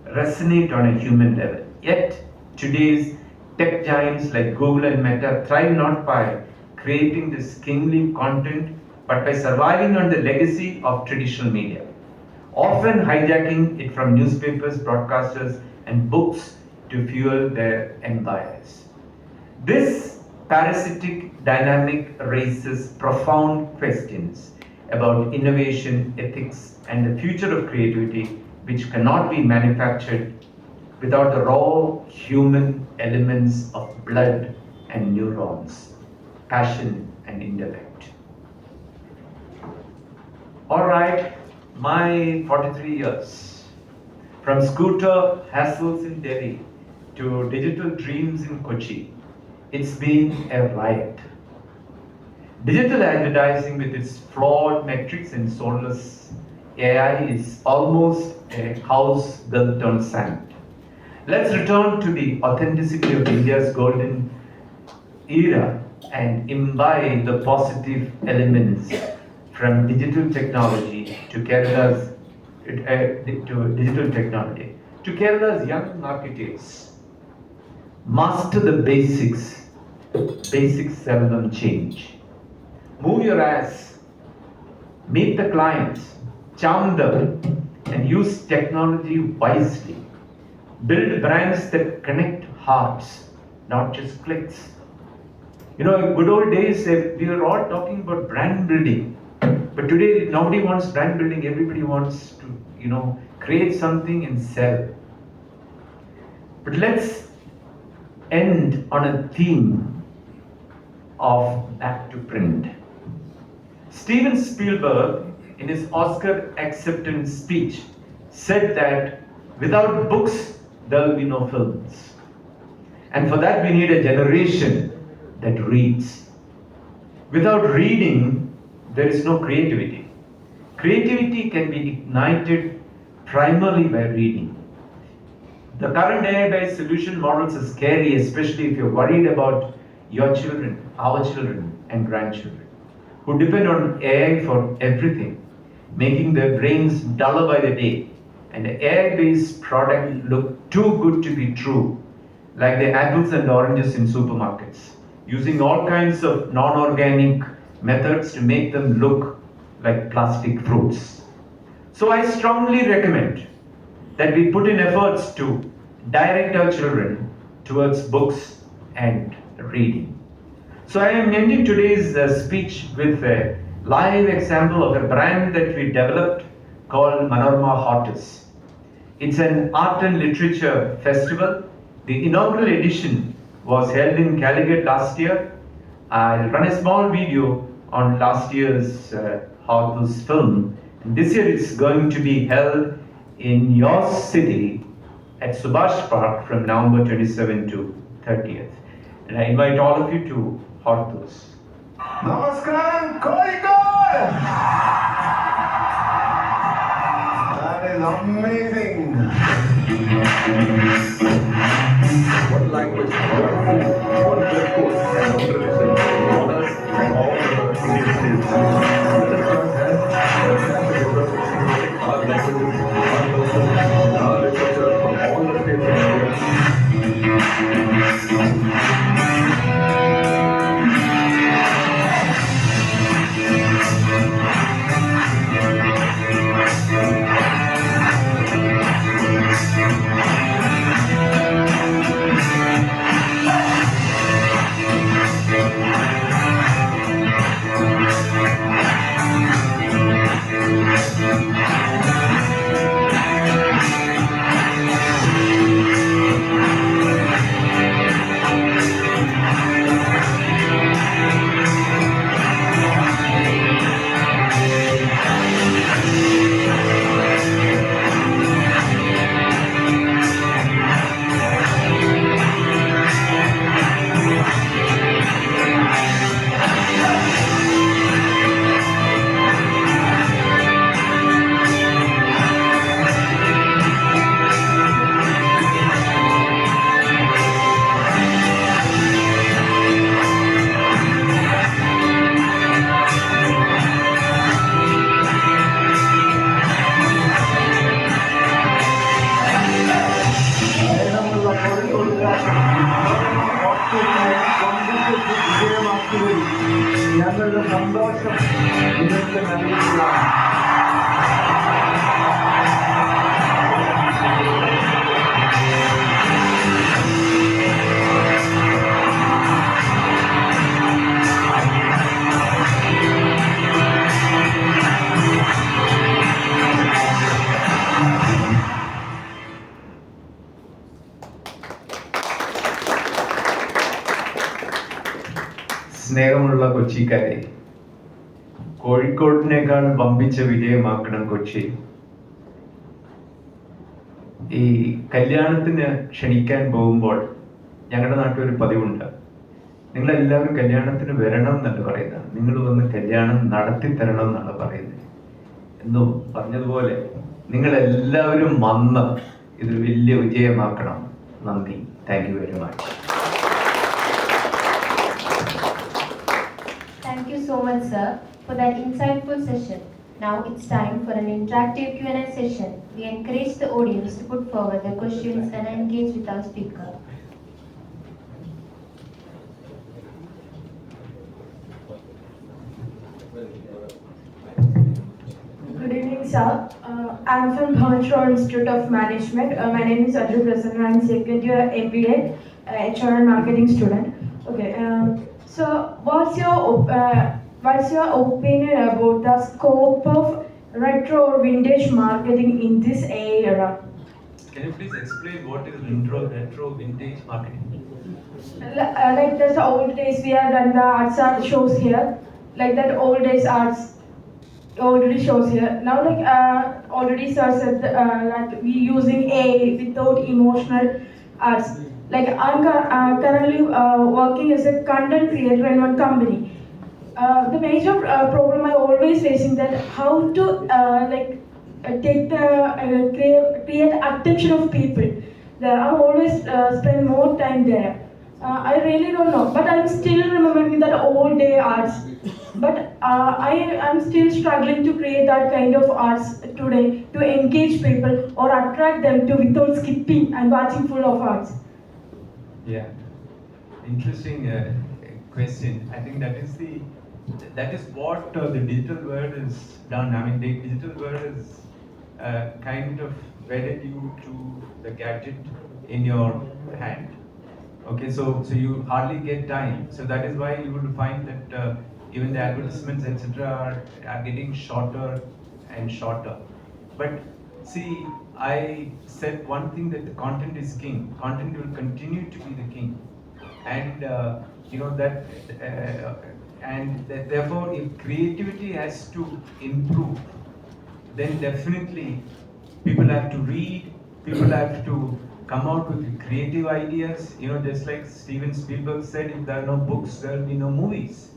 resonate on a human level. Yet, today's tech giants like Google and Meta thrive not by creating this kingly content, but by surviving on the legacy of traditional media, often hijacking it from newspapers, broadcasters, and books to fuel their empires. This parasitic dynamic raises profound questions about innovation, ethics, and the future of creativity, which cannot be manufactured without the raw human elements of blood and neurons, passion and intellect. All right, my 43 years, from scooter hassles in Delhi to digital dreams in Kochi, it's been a riot. Digital advertising with its flawed metrics and soulless AI is almost a house built on sand. Let's return to the authenticity of India's golden era and imbibe the positive elements from digital technology to Kerala's young marketeers. Master the basics. Basics seldom change. Move your ass. Meet the clients. Charm them. And use technology wisely. Build brands that connect hearts, not just clicks. You know, in good old days, we were all talking about brand building. But today, nobody wants brand building. Everybody wants to, create something and sell. But let's end on a theme of back to print. Steven Spielberg, in his Oscar acceptance speech, said that without books, there will be no films. And for that, we need a generation that reads. Without reading, there is no creativity. Creativity can be ignited primarily by reading. The current AI-based solution models are scary, especially if you're worried about your children, our children, and grandchildren, who depend on AI for everything, making their brains duller by the day. And the AI-based product look too good to be true, like the apples and oranges in supermarkets, using all kinds of non-organic methods to make them look like plastic fruits. So I strongly recommend that we put in efforts to direct our children towards books and reading. So I am ending today's speech with a live example of a brand that we developed called Manorama Hottest. It's an art and literature festival. The inaugural edition was held in Calicut last year. I'll run a small video on last year's Hottest film. And this year it's going to be held in your city at Subhash Park from November 27 to 30th. And I invite all of you to Hottest. Namaskaram, Kochi! That is amazing. One language, one dress code, and one tradition. Honors all the Indian states. Let us join hands and stand together, our languages, our culture, our literature from all the states of India. ഞങ്ങളുടെ സന്തോഷം നിങ്ങൾക്ക് നൽകുന്നതാണ്. സ്നേഹമുള്ള കൊച്ചിക്കാരെ, കോഴിക്കോടിനേക്കാൾ വമ്പിച്ച വിജയമാക്കണം കൊച്ചി. ഈ കല്യാണത്തിന് ക്ഷണിക്കാൻ പോകുമ്പോൾ ഞങ്ങളുടെ നാട്ടിൽ ഒരു പതിവുണ്ട്. നിങ്ങളെല്ലാവരും കല്യാണത്തിന് വരണം എന്നല്ല പറയുന്നത്, നിങ്ങൾ വന്ന് കല്യാണം നടത്തി തരണം എന്നാണ് പറയുന്നത്. എന്നും പറഞ്ഞതുപോലെ നിങ്ങളെല്ലാവരും വന്ന് ഇത് വലിയ വിജയമാക്കണം. നന്ദി. Thank you very much. Thank you so much, sir, for that insightful session. Now it's time for an interactive Q&A session. We encourage the audience to put forward their questions and engage with our speaker. Good evening, sir. I'm from Bhaveshwar Institute of Management. My name is Ajay Prasanna. I'm second year MBA, HR and marketing student. Okay. So, what's your opinion about the scope of retro or vintage marketing in this era? Can you please explain what is retro vintage marketing? Like there's the old days we have done the art shows here, like that old days arts already shows here. Now like already sir said that we using AI without emotional arts. Like I'm currently working as a content creator in one company. The major problem I always facing that how to take the create attention of people. There I'm always spend more time there. I really don't know, but I'm still remembering that old day arts. But I am still struggling to create that kind of arts today to engage people or attract them to without skipping and watching full of arts. Yeah, interesting question. I think that is what the digital world has done. I mean, the digital world has kind of wedded you to the gadget in your hand. Okay, so you hardly get time. So that is why you will find that even the advertisements, etc., are getting shorter and shorter. But see, I said one thing, that the content is king. Content will continue to be the king, and you know that, therefore, if creativity has to improve, then definitely people have to read, people have to come out with creative ideas. You know, just like Steven Spielberg said, if there are no books, there will be no movies.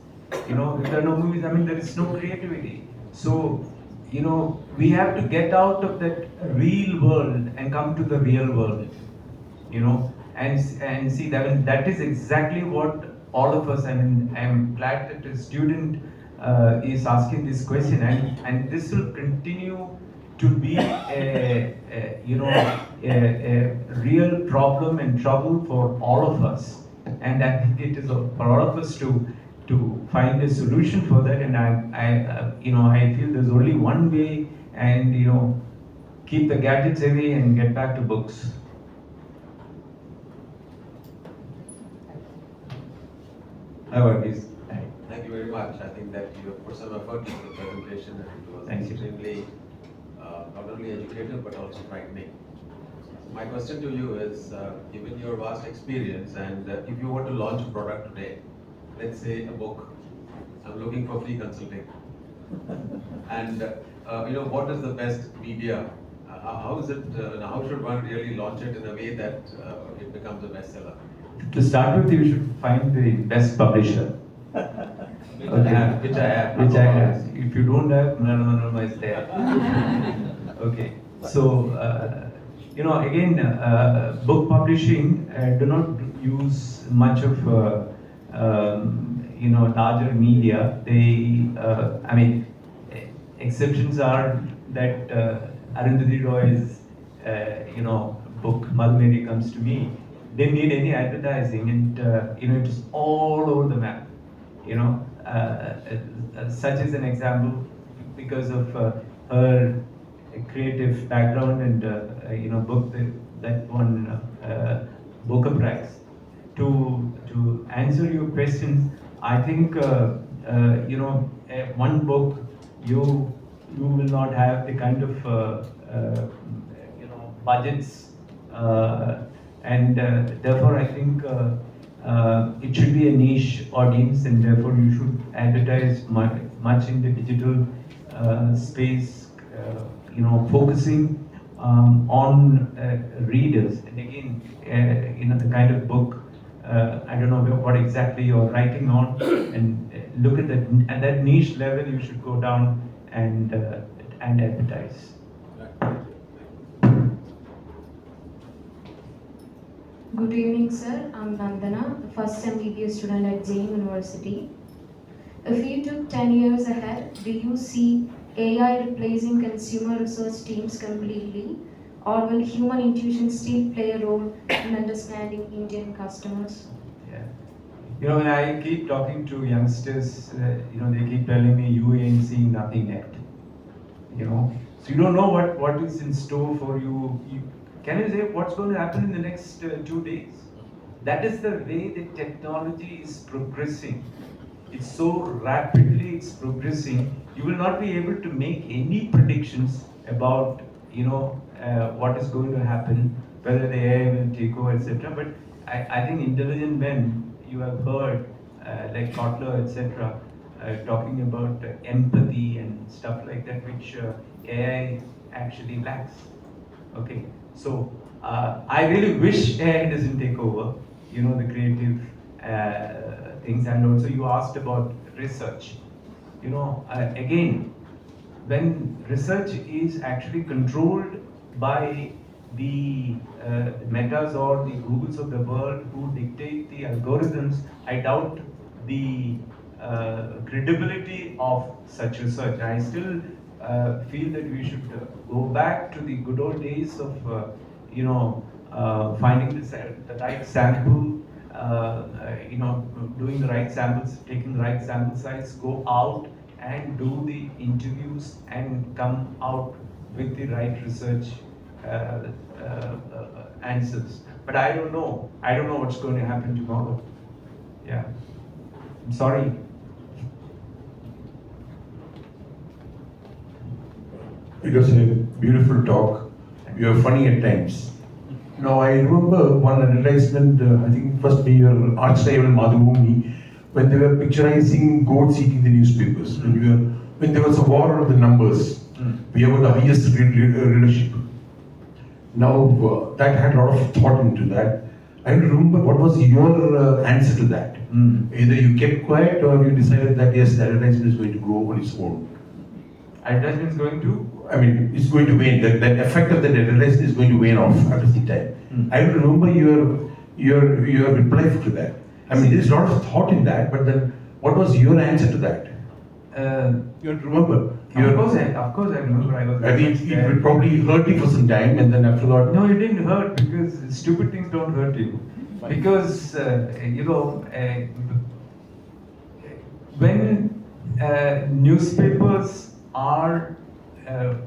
You know, if there are no movies, I mean, there is no creativity. So, you know, we have to get out of that real world and come to the real world. You know, and see that is exactly what all of us. I mean, I'm glad that a student is asking this question, and this will continue to be a real problem and trouble for all of us. And I think it is for all of us to find a solution for that. And I feel there's only one way, and keep the gadgets away and get back to books. Hi, Varghese. Thank you very much. I think that you have put some effort into the presentation, and it was extremely not only educative but also frightening. My question to you is, given your vast experience, and if you were to launch a product today, let's say a book, I'm looking for free consulting, and what is the best media? How is it? How should one really launch it in a way that it becomes a bestseller? To start with, you should find the best publisher. Which I have. If you don't have, Malayala Manorama is there. Okay. So, again, book publishing do not use much of, larger media. They, exceptions are that Arundhati Roy's, book, Madhumeri Comes to Me. Didn't need any advertising, and it was all over the map. Such is an example because of her creative background and book that won Booker Prize. To answer your questions, I think one book you will not have the kind of budgets. And therefore, I think it should be a niche audience, and therefore you should advertise much in the digital space, focusing on readers. And again, the kind of book, I don't know what exactly you're writing on, and look at that. At that niche level, you should go down and advertise. Good evening, sir. I'm Nandana, the first MBBS student at Jain University. If you took 10 years ahead, do you see AI replacing consumer research teams completely, or will human intuition still play a role in understanding Indian customers? Yeah. When I keep talking to youngsters, they keep telling me you ain't seeing nothing yet. So you don't know what is in store for you. Can you say what's going to happen in the next 2 days? That is the way the technology is progressing. It's so rapidly it's progressing. You will not be able to make any predictions about what is going to happen, whether the AI will take over, etc. But I think intelligent men, you have heard, like Kotler, etc., talking about empathy and stuff like that, which AI actually lacks. Okay, so I really wish AI doesn't take over, the creative things. And also you asked about research. Again, when research is actually controlled by the metas or the Googles of the world who dictate the algorithms, I doubt the credibility of such research. I still feel that we should go back to the good old days of, finding the right sample, doing the right samples, taking the right sample size, go out and do the interviews and come out with the right research answers. But I don't know. I don't know what's going to happen tomorrow. Yeah. I'm sorry. It was a beautiful talk. You are funny at times. Now I remember one advertisement, I think first be your arch rival Madhubhumi, when they were picturizing goats eating the newspapers. When there was a war of the numbers, we have the highest readership. Now that had a lot of thought into that. I remember what was your answer to that. Either you kept quiet or you decided that yes, the advertisement is going to go on its own. Advertisement is going to? I mean, it's going to wane. That effect of the advertisement is going to wane off after the time. I remember your reply to that. I mean, there's a lot of thought in that, but then what was your answer to that? You don't remember? Of course I remember. I mean, it will probably hurt you for some time, and then after that. No, it didn't hurt because stupid things don't hurt you. Because when newspapers are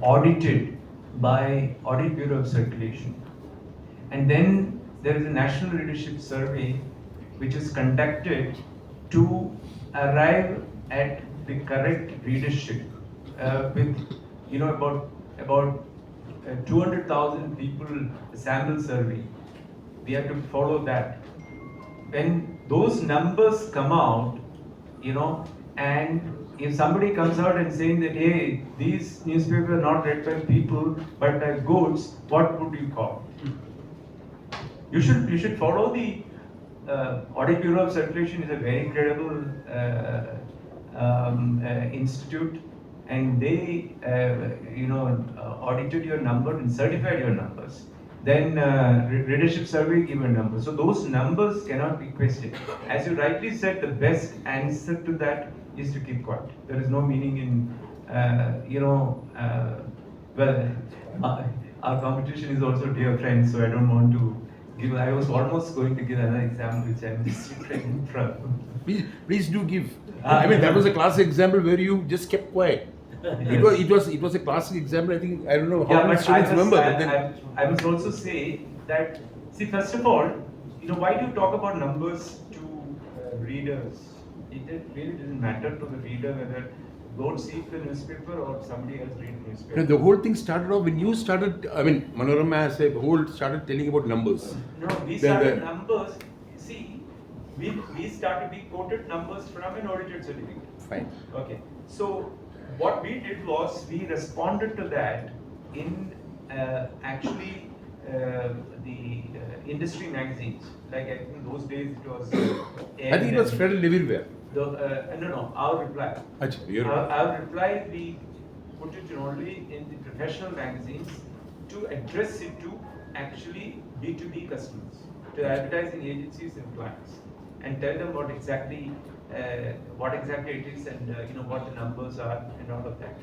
audited by Audit Bureau of Circulation, and then there is a national readership survey which is conducted to arrive at the correct readership with about 200,000 people sample survey. We have to follow that. When those numbers come out, and if somebody comes out and saying that, hey, these newspapers are not read by people but by goats, what would you call? You should follow the Audit Bureau of Circulation is a very credible institute, and they audited your number and certified your numbers. Then readership survey give a number. So those numbers cannot be questioned. As you rightly said, the best answer to that is to keep quiet. There is no meaning in, our competition is also dear friends, so I don't want to give. I was almost going to give another example, which I'm just refraining from. Please do give. I mean, that was a classic example where you just kept quiet. Yes. It was a classic example. I think I don't know how many students remember. I must also say that, first of all, why do you talk about numbers to readers? It really doesn't matter to the reader whether goats eat the newspaper or somebody else read the newspaper. The whole thing started off when you started. I mean, Manorama as a whole started telling about numbers. No, we started numbers. We quoted numbers from an audited certificate. Fine. Okay. So what we did was we responded to that in the industry magazines. Like I think those days it was. I think it was spread everywhere. No, our reply. Our reply, we put it only in the professional magazines to address it to actually B2B customers, to advertising agencies and clients, and tell them what exactly it is and what the numbers are and all of that.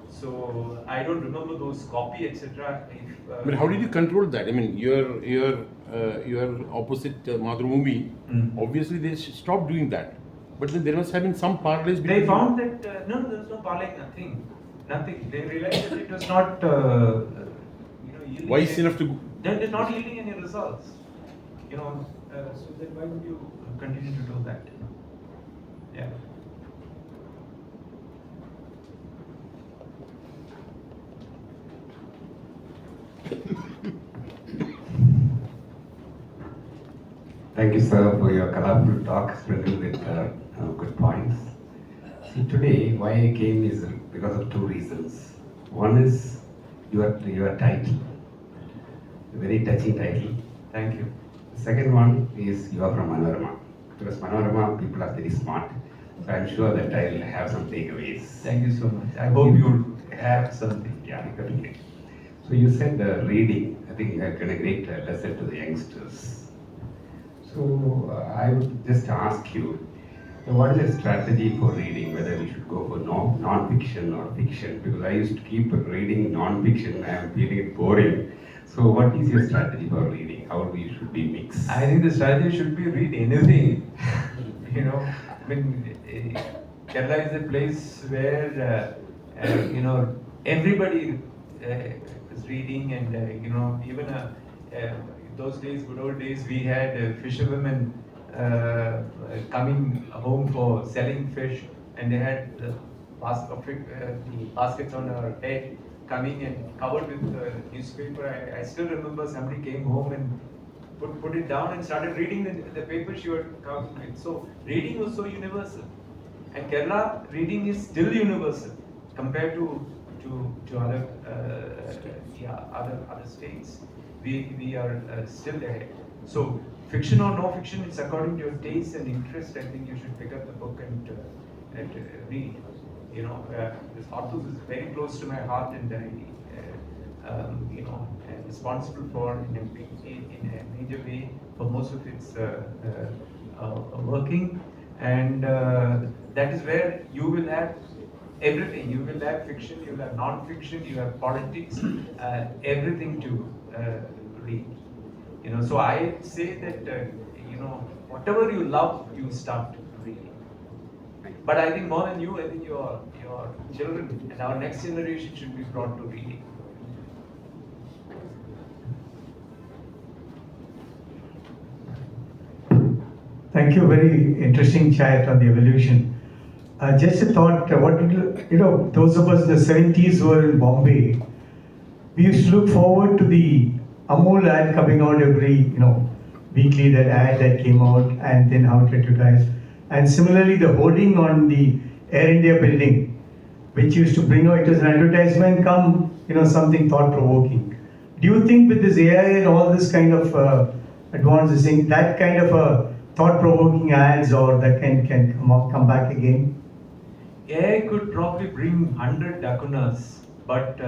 So I don't remember those copy etc. But how did you control that? I mean, your opposite Madhubhumi, obviously they stopped doing that. But then there must have been some parlays. They found that no, there was no parlay, nothing. They realized that it was not yielding wise enough to. Then it's not yielding any results. So then why would you continue to do that? Yeah. Thank you, sir, for your colorful talk, sprinkle with good points. See, today, why I came is because of two reasons. One is your title, a very touching title. Thank you. The second one is you are from Manorama. Because Manorama people are very smart. So I'm sure that I'll have some takeaways. Thank you so much. I hope you have something. Yeah, okay. So you said reading. I think you have given a great lesson to the youngsters. So I would just ask you, what is the strategy for reading? Whether we should go for non-fiction or fiction? Because I used to keep reading non-fiction. I am feeling it boring. So what is your strategy for reading? How we should be mixed? I think the strategy should be read anything. You know, I mean, Kerala is a place where you know, everybody is reading, and you know, even those days, good old days, we had fisherwomen coming home for selling fish, and they had the baskets on our head, coming and covered with newspaper. I still remember somebody came home and put it down and started reading the paper she was covering with. So reading was so universal, and Kerala reading is still universal compared to other other states. We are still ahead. So fiction or no fiction, it's according to your taste and interest. I think you should pick up the book and read. You know, this Arthur is very close to my heart, and I, you know, am responsible for in a major way for most of its working, and that is where you will have everything. You will have fiction, you will have non-fiction, you have politics, everything to read. You know, so I say that you know, whatever you love, you start reading. But I think more than you, I think your children and our next generation should be brought to reading. Thank you. Very interesting chat on the evolution. Just a thought. What did you know? Those of us in the 70s who were in Bombay, we used to look forward to the Amul ad coming out every weekly. That ad that came out, and then how it advertised. And similarly, the hoarding on the Air India building, which used to bring out, it was an advertisement come, something thought-provoking. Do you think with this AI and all this kind of advances, that kind of a thought-provoking ads or that can come back again? AI could probably bring 100 Dakunas, but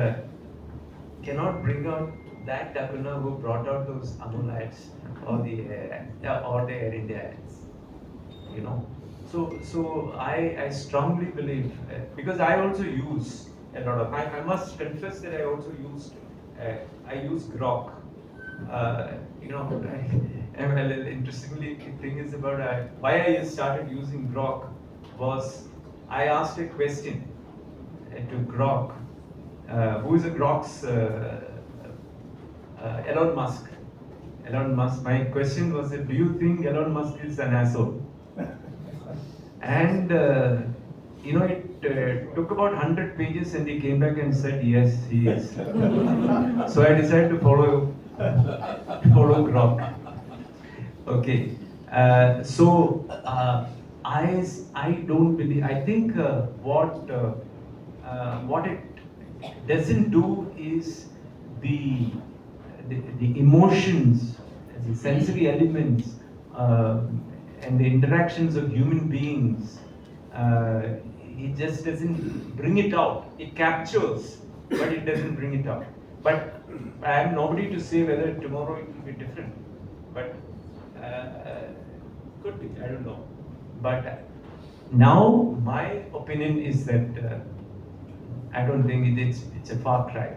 cannot bring out that Dakuna who brought out those Amul ads or the Air India ads. You know, so I strongly believe, because I also use a lot of, I must confess that I also I use Grok. You know, interestingly, the thing is about why I started using Grok was I asked a question to Grok, who is a Grok's Elon Musk. Elon Musk. My question was, do you think Elon Musk is an asshole? And you know, it took about 100 pages, and he came back and said, yes, he is. So I decided to follow Grok. Okay. So I don't believe. I think what it doesn't do is the emotions, the sensory elements, and the interactions of human beings. It just doesn't bring it out. It captures, but it doesn't bring it out. But I am nobody to say whether tomorrow it will be different. But could be, I don't know. But now my opinion is that I don't think it's a far cry.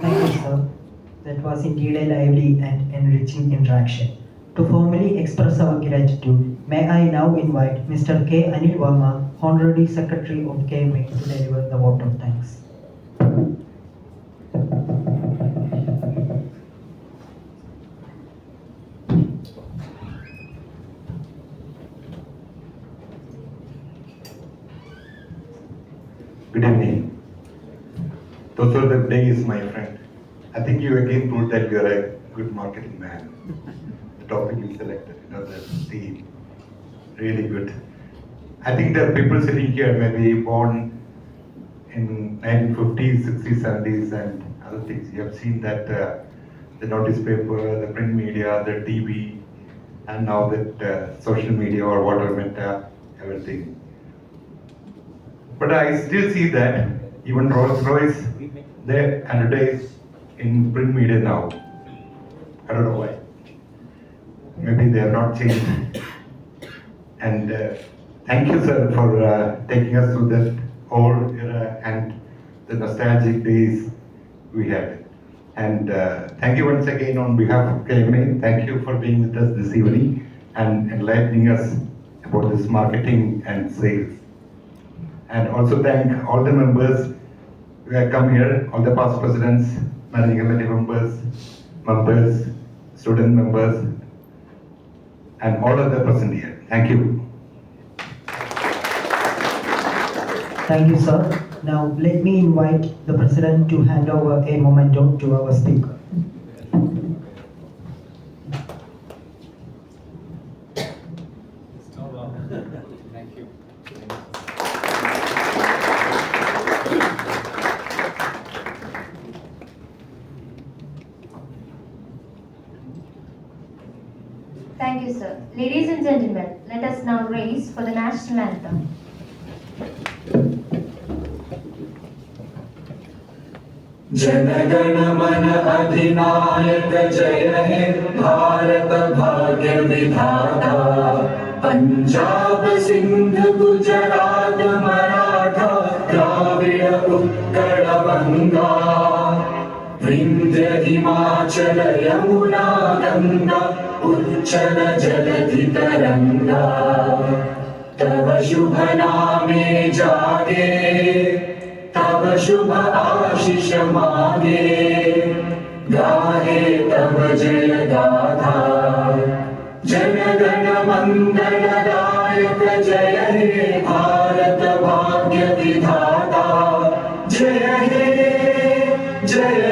Thank you, sir. That was indeed a lively and enriching interaction. To formally express our gratitude, may I now invite Mr. K. Anil Verma, Honorary Secretary of KMA, to deliver the vote of thanks. Good evening. Those were the days, my friend. I think you again proved that you are a good marketing man. The topic you selected, the theme, really good. I think the people sitting here may be born in 1950s, 60s, 70s, and other things. You have seen that the notice paper, the print media, the TV, and now that social media or whatever meta, everything. But I still see that even Rolls-Royce, they advertise in print media now. I don't know why. Maybe they have not changed. And thank you, sir, for taking us through that whole era and the nostalgic days we had. And thank you once again on behalf of KMA. Thank you for being with us this evening and enlightening us about this marketing and sales. And also thank all the members who have come here, all the past presidents, managing committee members, student members, and all of the present here. Thank you. Thank you, sir. Now let me invite the president to hand over a memento to our speaker. Thank you. Thank you, sir. Ladies and gentlemen, let us now raise for the national anthem. जनगण मन अधिनायक जय हे भारत भाग्य विधाता पंजाब सिंध गुजरात मराठा द्राविड़ उत्कल बंगा विंध्य हिमाचल यमुना गंगा उच्चल जलधि तरंगा तव शुभ नामे जागे तब शुभ आशीष मांगे गाहे तब जय गाथा जन गण मंगलदायक जय हे भारत भाग्य विधाता जय हे जय